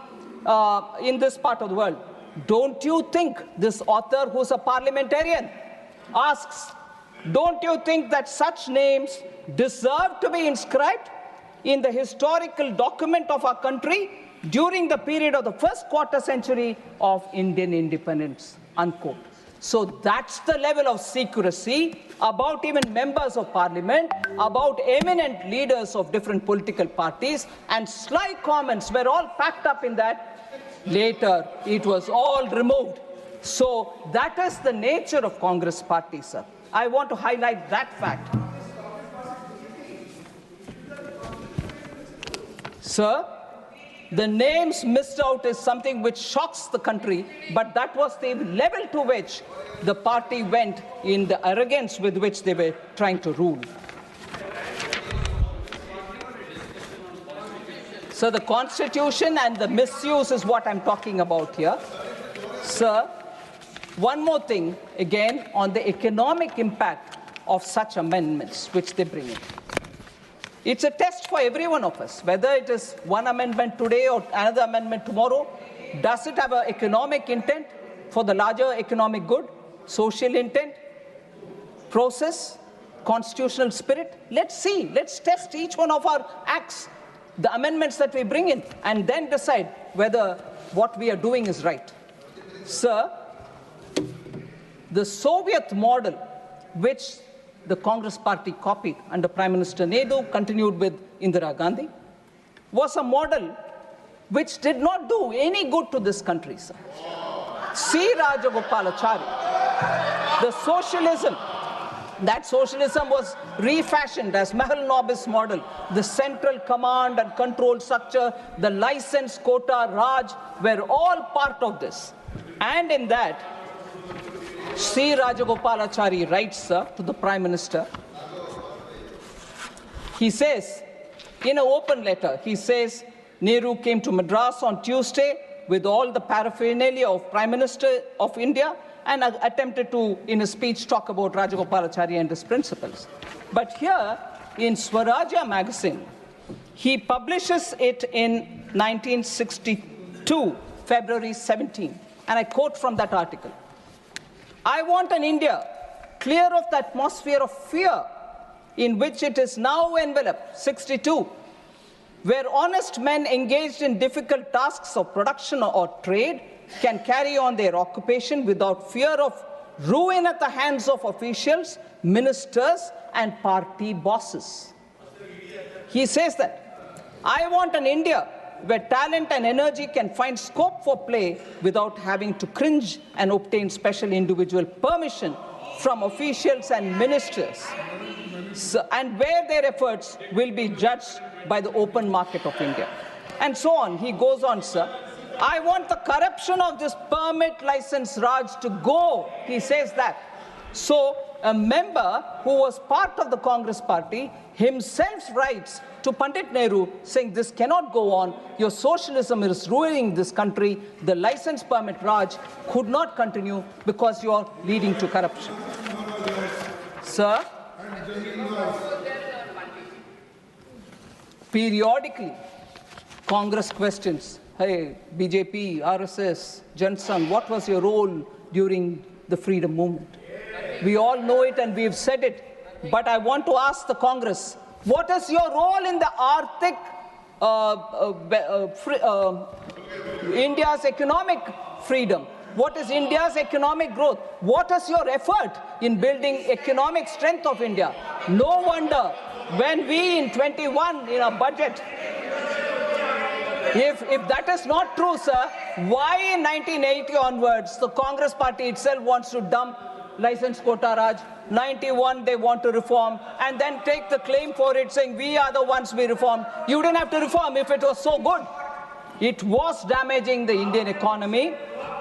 in this part of the world. Don't you think this author, who's a parliamentarian, asks, don't you think that such names deserve to be inscribed in the historical document of our country during the period of the first quarter century of Indian independence, unquote. So that's the level of secrecy about even members of parliament, about eminent leaders of different political parties, and sly comments were all packed up in that. Later, it was all removed. So that is the nature of Congress party, sir. I want to highlight that fact. Sir, the names missed out is something which shocks the country, but that was the level to which the party went in the arrogance with which they were trying to rule. So the Constitution and the misuse is what I'm talking about here. Sir, one more thing, again, on the economic impact of such amendments which they bring in. It's a test for every one of us, whether it is one amendment today or another amendment tomorrow. Does it have an economic intent for the larger economic good, social intent, process, constitutional spirit? Let's see. Let's test each one of our acts, the amendments that we bring in, and then decide whether what we are doing is right. Sir, the Soviet model, which the Congress party copied under Prime Minister Nehru, continued with Indira Gandhi, was a model which did not do any good to this country, sir. C. Rajagopalachari, the socialism, that socialism was refashioned as Mahal Nobis model, the central command and control structure, the license, quota, Raj, were all part of this. And in that, C. Rajagopalachari writes, sir, to the Prime Minister. He says, in an open letter, he says, Nehru came to Madras on Tuesday with all the paraphernalia of Prime Minister of India and attempted to, in a speech, talk about Rajagopalachari and his principles. But here, in Swarajya magazine, he publishes it in 1962, February 17, and I quote from that article. I want an India clear of the atmosphere of fear in which it is now enveloped, 62, where honest men engaged in difficult tasks of production or trade can carry on their occupation without fear of ruin at the hands of officials, ministers, and party bosses. He says that, I want an India where talent and energy can find scope for play without having to cringe and obtain special individual permission from officials and ministers, and where their efforts will be judged by the open market of India. And so on. He goes on, sir. I want the corruption of this permit license Raj to go. He says that. So a member who was part of the Congress party himself writes to Pandit Nehru saying this cannot go on, your socialism is ruining this country, the license permit Raj could not continue because you are leading to corruption. Sir, periodically Congress questions, hey, BJP, RSS, Jansan, what was your role during the freedom movement? We all know it and we've said it, but I want to ask the Congress, what is your role in the Arctic, India's economic freedom? What is India's economic growth? What is your effort in building economic strength of India? No wonder when we in 21 in our budget, if that is not true, sir, why in 1980 onwards the Congress party itself wants to dump license quota Raj, 91 they want to reform, and then take the claim for it saying we are the ones we reformed. You didn't have to reform if it was so good. It was damaging the Indian economy,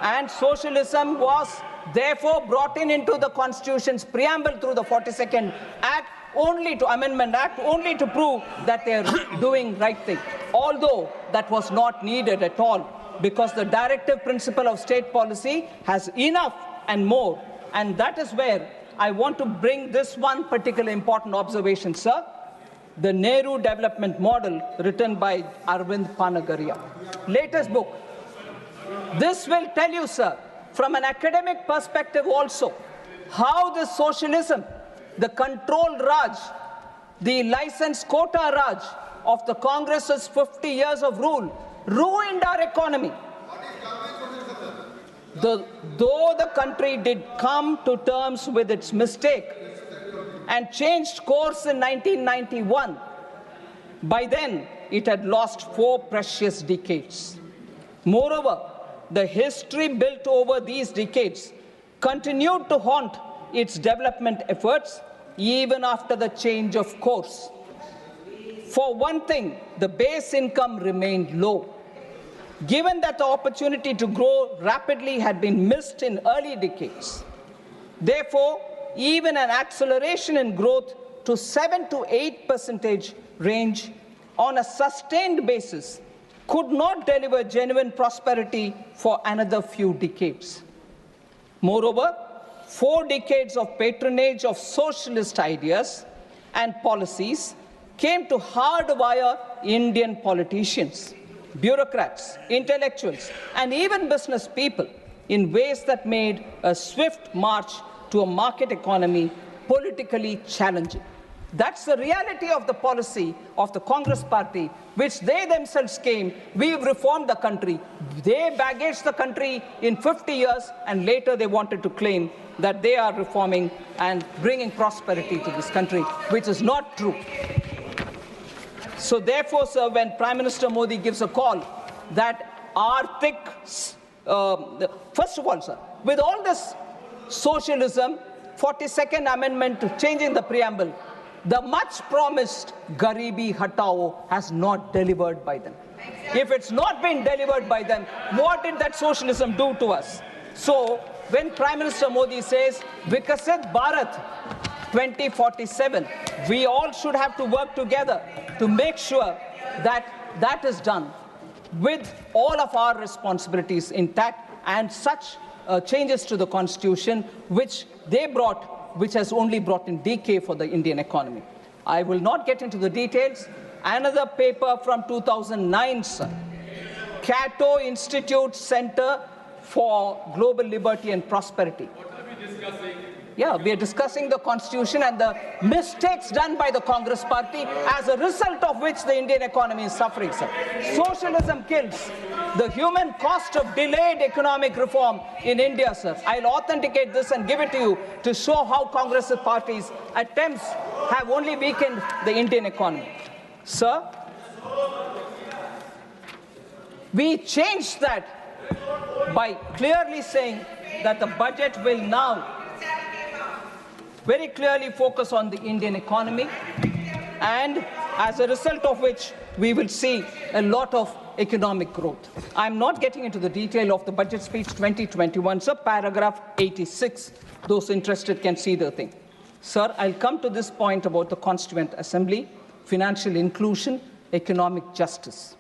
and socialism was therefore brought into the Constitution's preamble through the 42nd Act, Amendment Act, only to prove that they are doing right thing. Although that was not needed at all, because the directive principle of state policy has enough and more. And that is where I want to bring this one particular important observation, sir. The Nehru Development Model, written by Arvind Panagaria. Latest book. This will tell you, sir, from an academic perspective also, how the socialism, the control Raj, the license quota Raj of the Congress's 50 years of rule ruined our economy. Though the country did come to terms with its mistake and changed course in 1991, by then it had lost 4 precious decades. Moreover, the history built over these decades continued to haunt its development efforts even after the change of course. For one thing, the base income remained low. Given that the opportunity to grow rapidly had been missed in early decades. Therefore, even an acceleration in growth to 7 to 8% range on a sustained basis could not deliver genuine prosperity for another few decades. Moreover, 4 decades of patronage of socialist ideas and policies came to hardwire Indian politicians, bureaucrats, intellectuals, and even business people in ways that made a swift march to a market economy politically challenging. That's the reality of the policy of the Congress party, which they themselves came. We've reformed the country. They baggaged the country in 50 years, and later they wanted to claim that they are reforming and bringing prosperity to this country, which is not true. So therefore, sir, when Prime Minister Modi gives a call that first of all, sir, with all this socialism, 42nd Amendment to changing the preamble, the much promised Garibi Hatao has not delivered by them. If it's not been delivered by them, what did that socialism do to us? So when Prime Minister Modi says Vikasit Bharat 2047, we all should have to work together to make sure that that is done with all of our responsibilities intact, and such changes to the Constitution which they brought, which has only brought in decay for the Indian economy. I will not get into the details. Another paper from 2009, sir. Cato Institute Center for Global Liberty and Prosperity. What are we discussing? Yeah, we are discussing the Constitution and the mistakes done by the Congress party, as a result of which the Indian economy is suffering, sir. Socialism kills. The human cost of delayed economic reform in India, sir. I'll authenticate this and give it to you to show how Congress party's attempts have only weakened the Indian economy. Sir, we changed that by clearly saying that the budget will now very clearly focus on the Indian economy, and as a result of which we will see a lot of economic growth. I'm not getting into the detail of the budget speech 2021, sir, paragraph 86. Those interested can see the thing. Sir, I'll come to this point about the Constituent Assembly, financial inclusion, economic justice.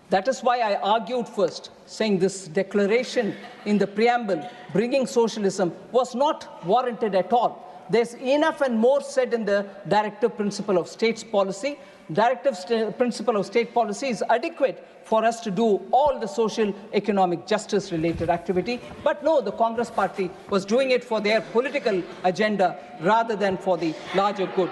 That is why I argued first, saying this declaration in the preamble, bringing socialism, was not warranted at all. There's enough and more said in the directive principle of states policy. Directive principle of state policy is adequate for us to do all the social, economic, justice-related activity. But no, the Congress party was doing it for their political agenda rather than for the larger good.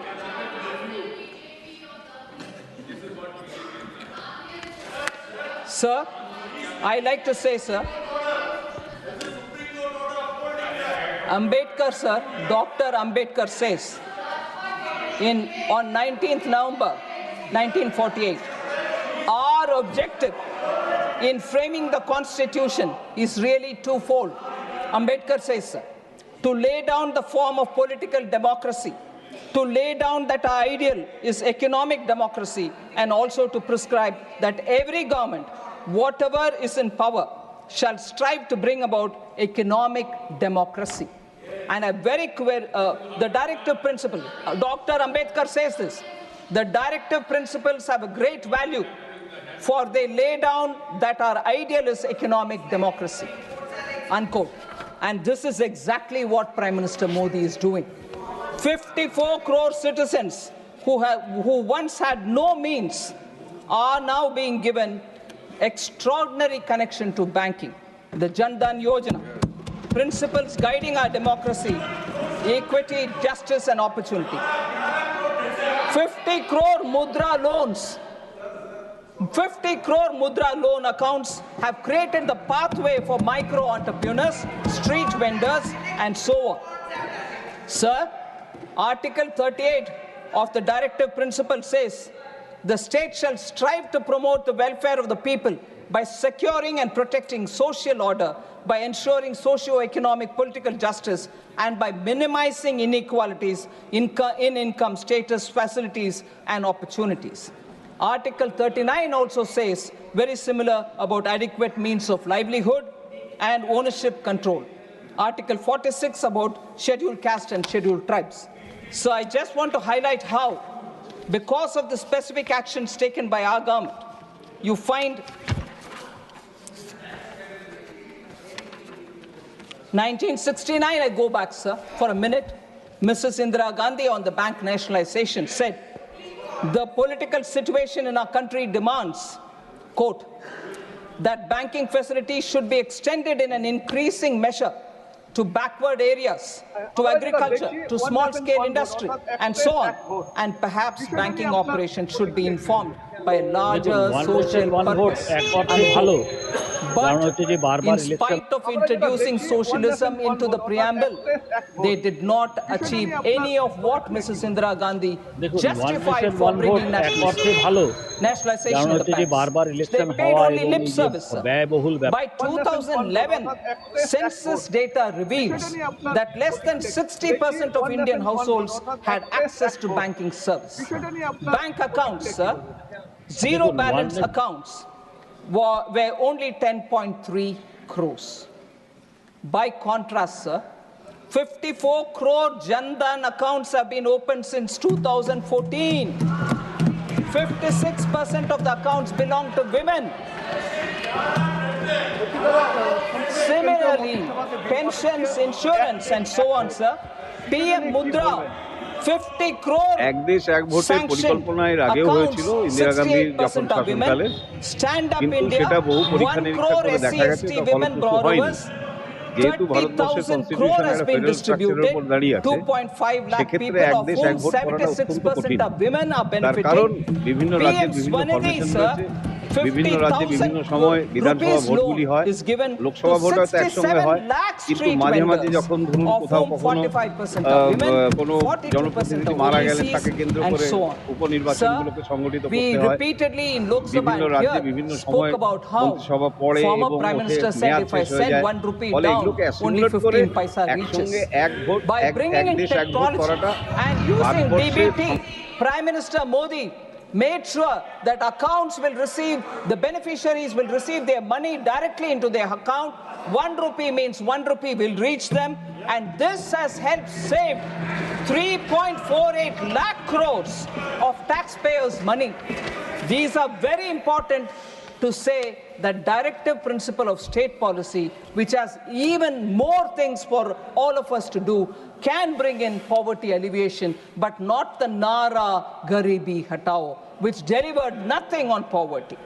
Sir, I like to say, sir, Ambedkar, sir, Dr. Ambedkar says on 19th November 1948, our objective in framing the Constitution is really twofold. Ambedkar says, sir, to lay down the form of political democracy, to lay down that our ideal is economic democracy, and also to prescribe that every government, whatever is in power, shall strive to bring about economic democracy. And a very clear, the directive principle, Dr. Ambedkar says this, the directive principles have a great value, for they lay down that our ideal is economic democracy, unquote. And this is exactly what Prime Minister Modi is doing. 54 crore citizens who once had no means are now being given extraordinary connection to banking. The Jan Dhan Yojana, principles guiding our democracy, equity, justice, and opportunity. 50 crore Mudra loans, 50 crore Mudra loan accounts have created the pathway for micro entrepreneurs, street vendors, and so on. Sir, Article 38 of the directive principle says, the state shall strive to promote the welfare of the people by securing and protecting social order, by ensuring socio-economic political justice, and by minimizing inequalities in income, status, facilities, and opportunities. Article 39 also says very similar about adequate means of livelihood and ownership control. Article 46 about scheduled caste and scheduled tribes. So I just want to highlight how, because of the specific actions taken by our government, you find 1969, I go back, sir, for a minute, Mrs. Indira Gandhi on the bank nationalization said, the political situation in our country demands, quote, that banking facilities should be extended in an increasing measure to backward areas, to agriculture, to small-scale industry, and so on. And perhaps banking operations should be informed by a larger social purpose. But in spite of introducing socialism into the preamble, they did not achieve any of what Mrs. Indira Gandhi justified for bringing nationalization of the banks. They paid only lip service. By 2011, census data reveals that less than 60% of Indian households had access to banking service. Bank accounts, sir, zero balance accounts, were only 10.3 crores. By contrast, sir, 54 crore Jan Dhan accounts have been opened since 2014. 56% of the accounts belong to women. Similarly, pensions, insurance, and so on, sir. PM Mudra, 50 crore এক দেশ এক ভোটের পরিকল্পনা এর আগেও হয়েছিল ইন্দিরা গান্ধীর যখন শাসনকালে, কিন্তু সেটা বহু পরীক্ষা নিরীক্ষা করে দেখা গেছে ফলপ্রসূ হয়নি। যেহেতু ভারতবর্ষের কনস্টিটিউশন একটা ফেডারেল স্ট্রাকচারের উপর দাঁড়িয়ে আছে, সেক্ষেত্রে এক দেশ এক ভোট করাটা অত্যন্ত কঠিন। তার কারণ বিভিন্ন রাজ্যে বিভিন্ন ফরমেশন রয়েছে, বিভিন্ন রাজ্যে বিভিন্ন সময় বিধানসভা ভোটগুলি হয়, লোকসভা ভোট হয়তো একসঙ্গে হয়, কিন্তু মাঝে মাঝে যখন ধরুন কোথাও কখনো কোনো জনপ্রতিনিধি মারা গেলেন, তাকে কেন্দ্র করে উপনির্বাচনগুলোকে সংগঠিত করতে হয়। বিভিন্ন রাজ্যে বিভিন্ন সময় মন্ত্রিসভা পড়ে এবং মেয়াদ শেষ হয়ে যায়, ফলে এগুলোকে অ্যাসিমুলেট করে একসঙ্গে এক ভোট এক দেশ এক ভোট করাটা ভারতবর্ষের Prime Minister Modi made sure that accounts will receive, the beneficiaries will receive their money directly into their account. 1 rupee means 1 rupee will reach them, and this has helped save 3.48 lakh crores of taxpayers' money. These are very important to say that directive principle of state policy, which has even more things for all of us to do, can bring in poverty alleviation, but not the Nara Garibi Hatao, which delivered nothing on poverty.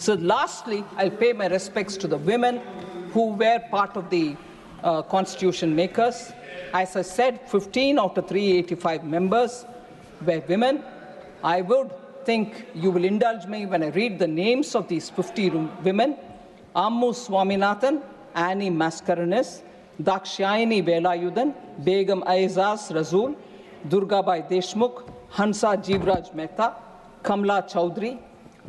So lastly, I'll pay my respects to the women who were part of the constitution makers. As I said, 15 out of 385 members were women. I would think you will indulge me when I read the names of these 50 women: Ammu Swaminathan, Annie Mascarenhas, Dakshayani Velayudan, Begum Aizaz Razool, Durgabai Deshmukh, Hansa Jivraj Mehta, Kamla Chaudhary,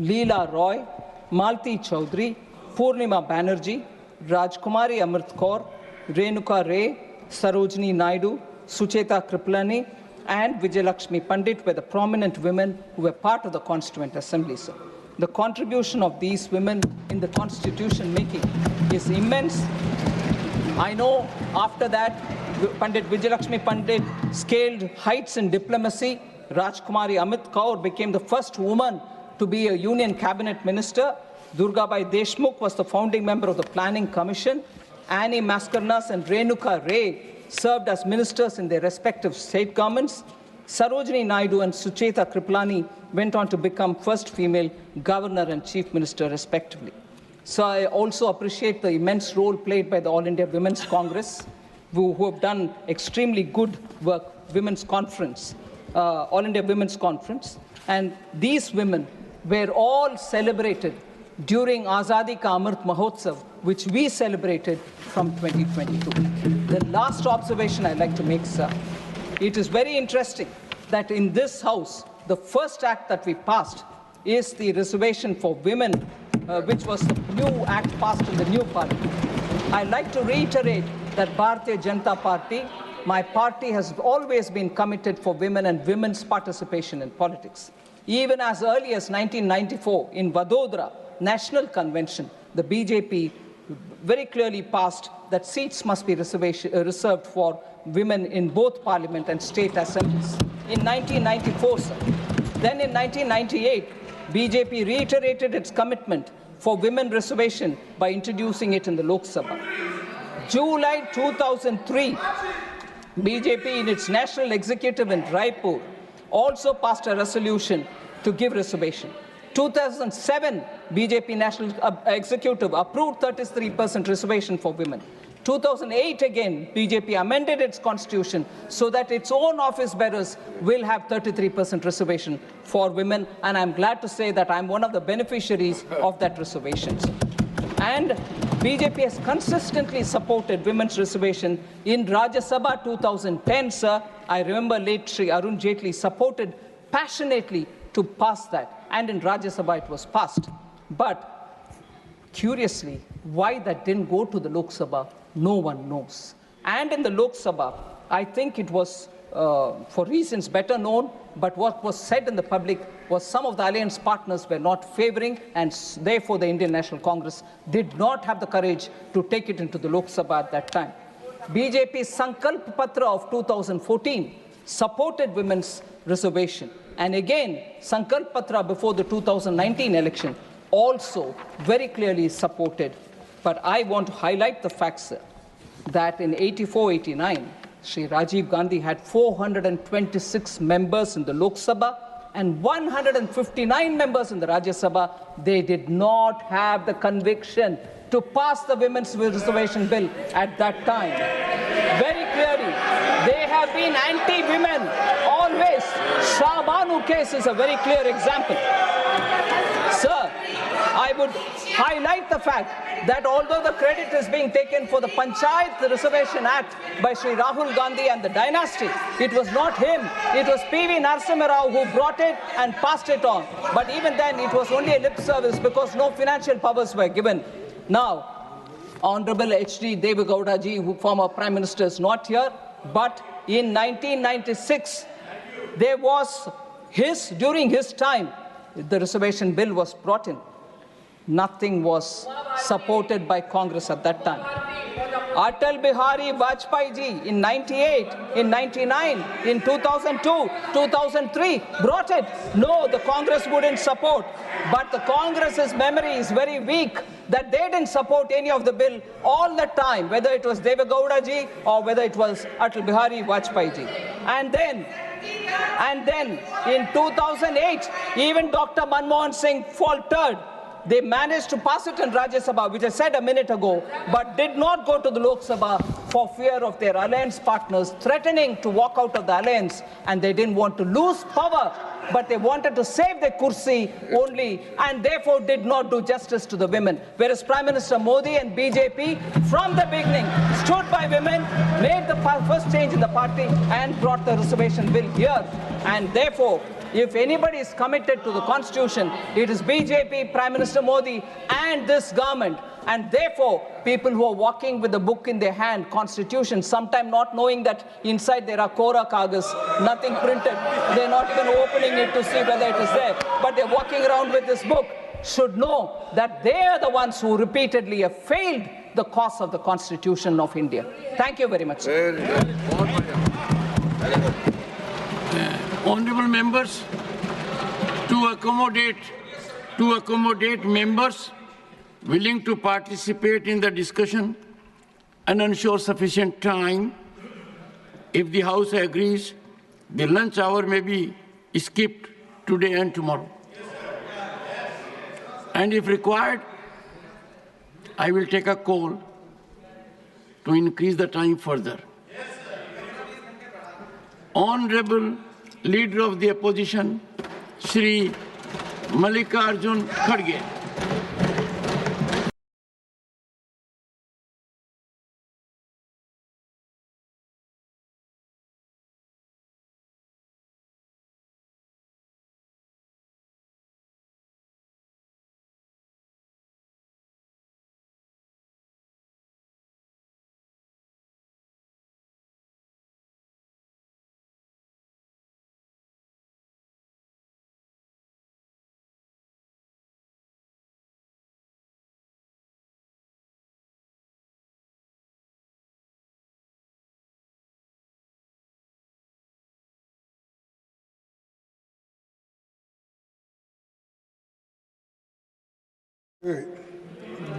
Leela Roy, Malti Chaudhary, Purnima Banerjee, Rajkumari Amrit Kaur, Renuka Ray, Sarojini Naidu, Sucheta Kriplani, and Vijayalakshmi Pandit were the prominent women who were part of the Constituent Assembly, sir. The contribution of these women in the constitution making is immense. I know after that, Pandit Vijayalakshmi Pandit scaled heights in diplomacy. Rajkumari Amit Kaur became the first woman to be a Union Cabinet Minister. Durgabai Deshmukh was the founding member of the Planning Commission. Annie Mascarenhas and Renuka Ray served as ministers in their respective state governments. Sarojini Naidu and Sucheta Kriplani went on to become first female governor and chief minister respectively. So I also appreciate the immense role played by the All India Women's Congress, who have done extremely good work, Women's Conference, All India Women's Conference. And these women were all celebrated during Azadi Ka Amrit Mahotsav, which we celebrated from 2022. The last observation I'd like to make, sir, it is very interesting that in this House, the first act that we passed is the reservation for women, which was the new act passed in the new parliament. I'd like to reiterate that Bharatiya Janata Party, my party, has always been committed for women and women's participation in politics. Even as early as 1994 in Vadodara National Convention, the BJP very clearly passed that seats must be reserved for women in both parliament and state assemblies. In 1994, sir. Then in 1998, BJP reiterated its commitment for women reservation by introducing it in the Lok Sabha. July 2003, BJP in its national executive in Raipur also passed a resolution to give reservation. 2007, BJP National Executive approved 33% reservation for women. 2008 again, BJP amended its constitution so that its own office bearers will have 33% reservation for women, and I'm glad to say that I'm one of the beneficiaries of that reservation. And BJP has consistently supported women's reservation. In Rajya Sabha 2010, sir, I remember late Shri Arun Jaitley supported passionately to pass that, and in Rajya Sabha it was passed. But curiously, why that didn't go to the Lok Sabha, no one knows. And in the Lok Sabha, I think it was for reasons better known, but what was said in the public was some of the alliance partners were not favoring, and therefore the Indian National Congress did not have the courage to take it into the Lok Sabha at that time. BJP's Sankalp Patra of 2014 supported women's reservation. And again, Sankalp Patra before the 2019 election also very clearly supported. But I want to highlight the fact, sir, that in 84-89, Shri Rajiv Gandhi had 426 members in the Lok Sabha and 159 members in the Rajya Sabha. They did not have the conviction to pass the women's reservation bill at that time. Very clearly, they have been anti-women always. Shah Banu case is a very clear example. Sir, I would highlight the fact that although the credit is being taken for the Panchayat Reservation Act by Shri Rahul Gandhi and the dynasty, it was not him. It was P.V. Narasimha Rao who brought it and passed it on. But even then, it was only a lip service because no financial powers were given. Now, Honorable H.D. Deve Gowda ji, who former Prime Minister, is not here, but in 1996, there was during his time, the reservation bill was brought in. Nothing was supported by Congress at that time. Atal Bihari Vajpayee ji in 98, in 99, in 2002, 2003 brought it. No, the Congress wouldn't support. But the Congress's memory is very weak that they didn't support any of the bill all the time, whether it was Deve Gowda ji or whether it was Atal Bihari Vajpayee ji. And then in 2008, even Dr. Manmohan Singh faltered. They managed to pass it in Rajya Sabha, which I said a minute ago, but did not go to the Lok Sabha for fear of their alliance partners threatening to walk out of the alliance, and they didn't want to lose power but they wanted to save their kursi only, and therefore did not do justice to the women. Whereas Prime Minister Modi and BJP, from the beginning, stood by women, made the first change in the party, and brought the reservation bill here. And therefore, if anybody is committed to the Constitution, it is BJP, Prime Minister Modi, and this government. And therefore, people who are walking with a book in their hand, Constitution, sometimes not knowing that inside there are Kora Kagas, nothing printed. They're not even opening it to see whether it is there. But they're walking around with this book, should know that they are the ones who repeatedly have failed the cause of the Constitution of India. Thank you very much, sir. Honorable members, to accommodate members willing to participate in the discussion and ensure sufficient time, if the House agrees, the lunch hour may be skipped today and tomorrow. And if required, I will take a call to increase the time further. Honorable Leader of the Opposition, Shri Mallikarjun Kharge.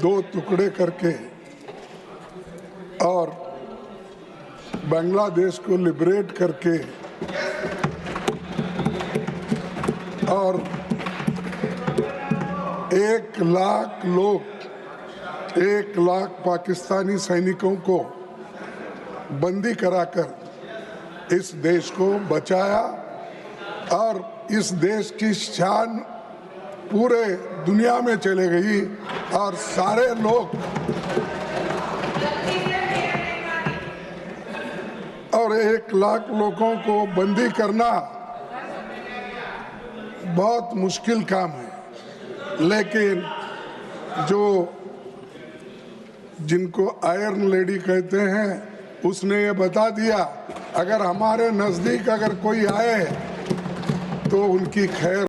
दो टुकड़े करके और बांग्लादेश को liberate करके और 1 लाख लोग 1 लाख पाकिस्तानी सैनिकों को बंदी कराकर इस देश को बचाया और इस देश की शान पूरे दुनिया में चले गई और सारे लोग और 1 लाख लोगों को बंदी करना बहुत मुश्किल काम है, लेकिन जो जिनको आयरन लेडी कहते हैं उसने ये बता दिया अगर हमारे नजदीक अगर कोई आए तो उनकी खैर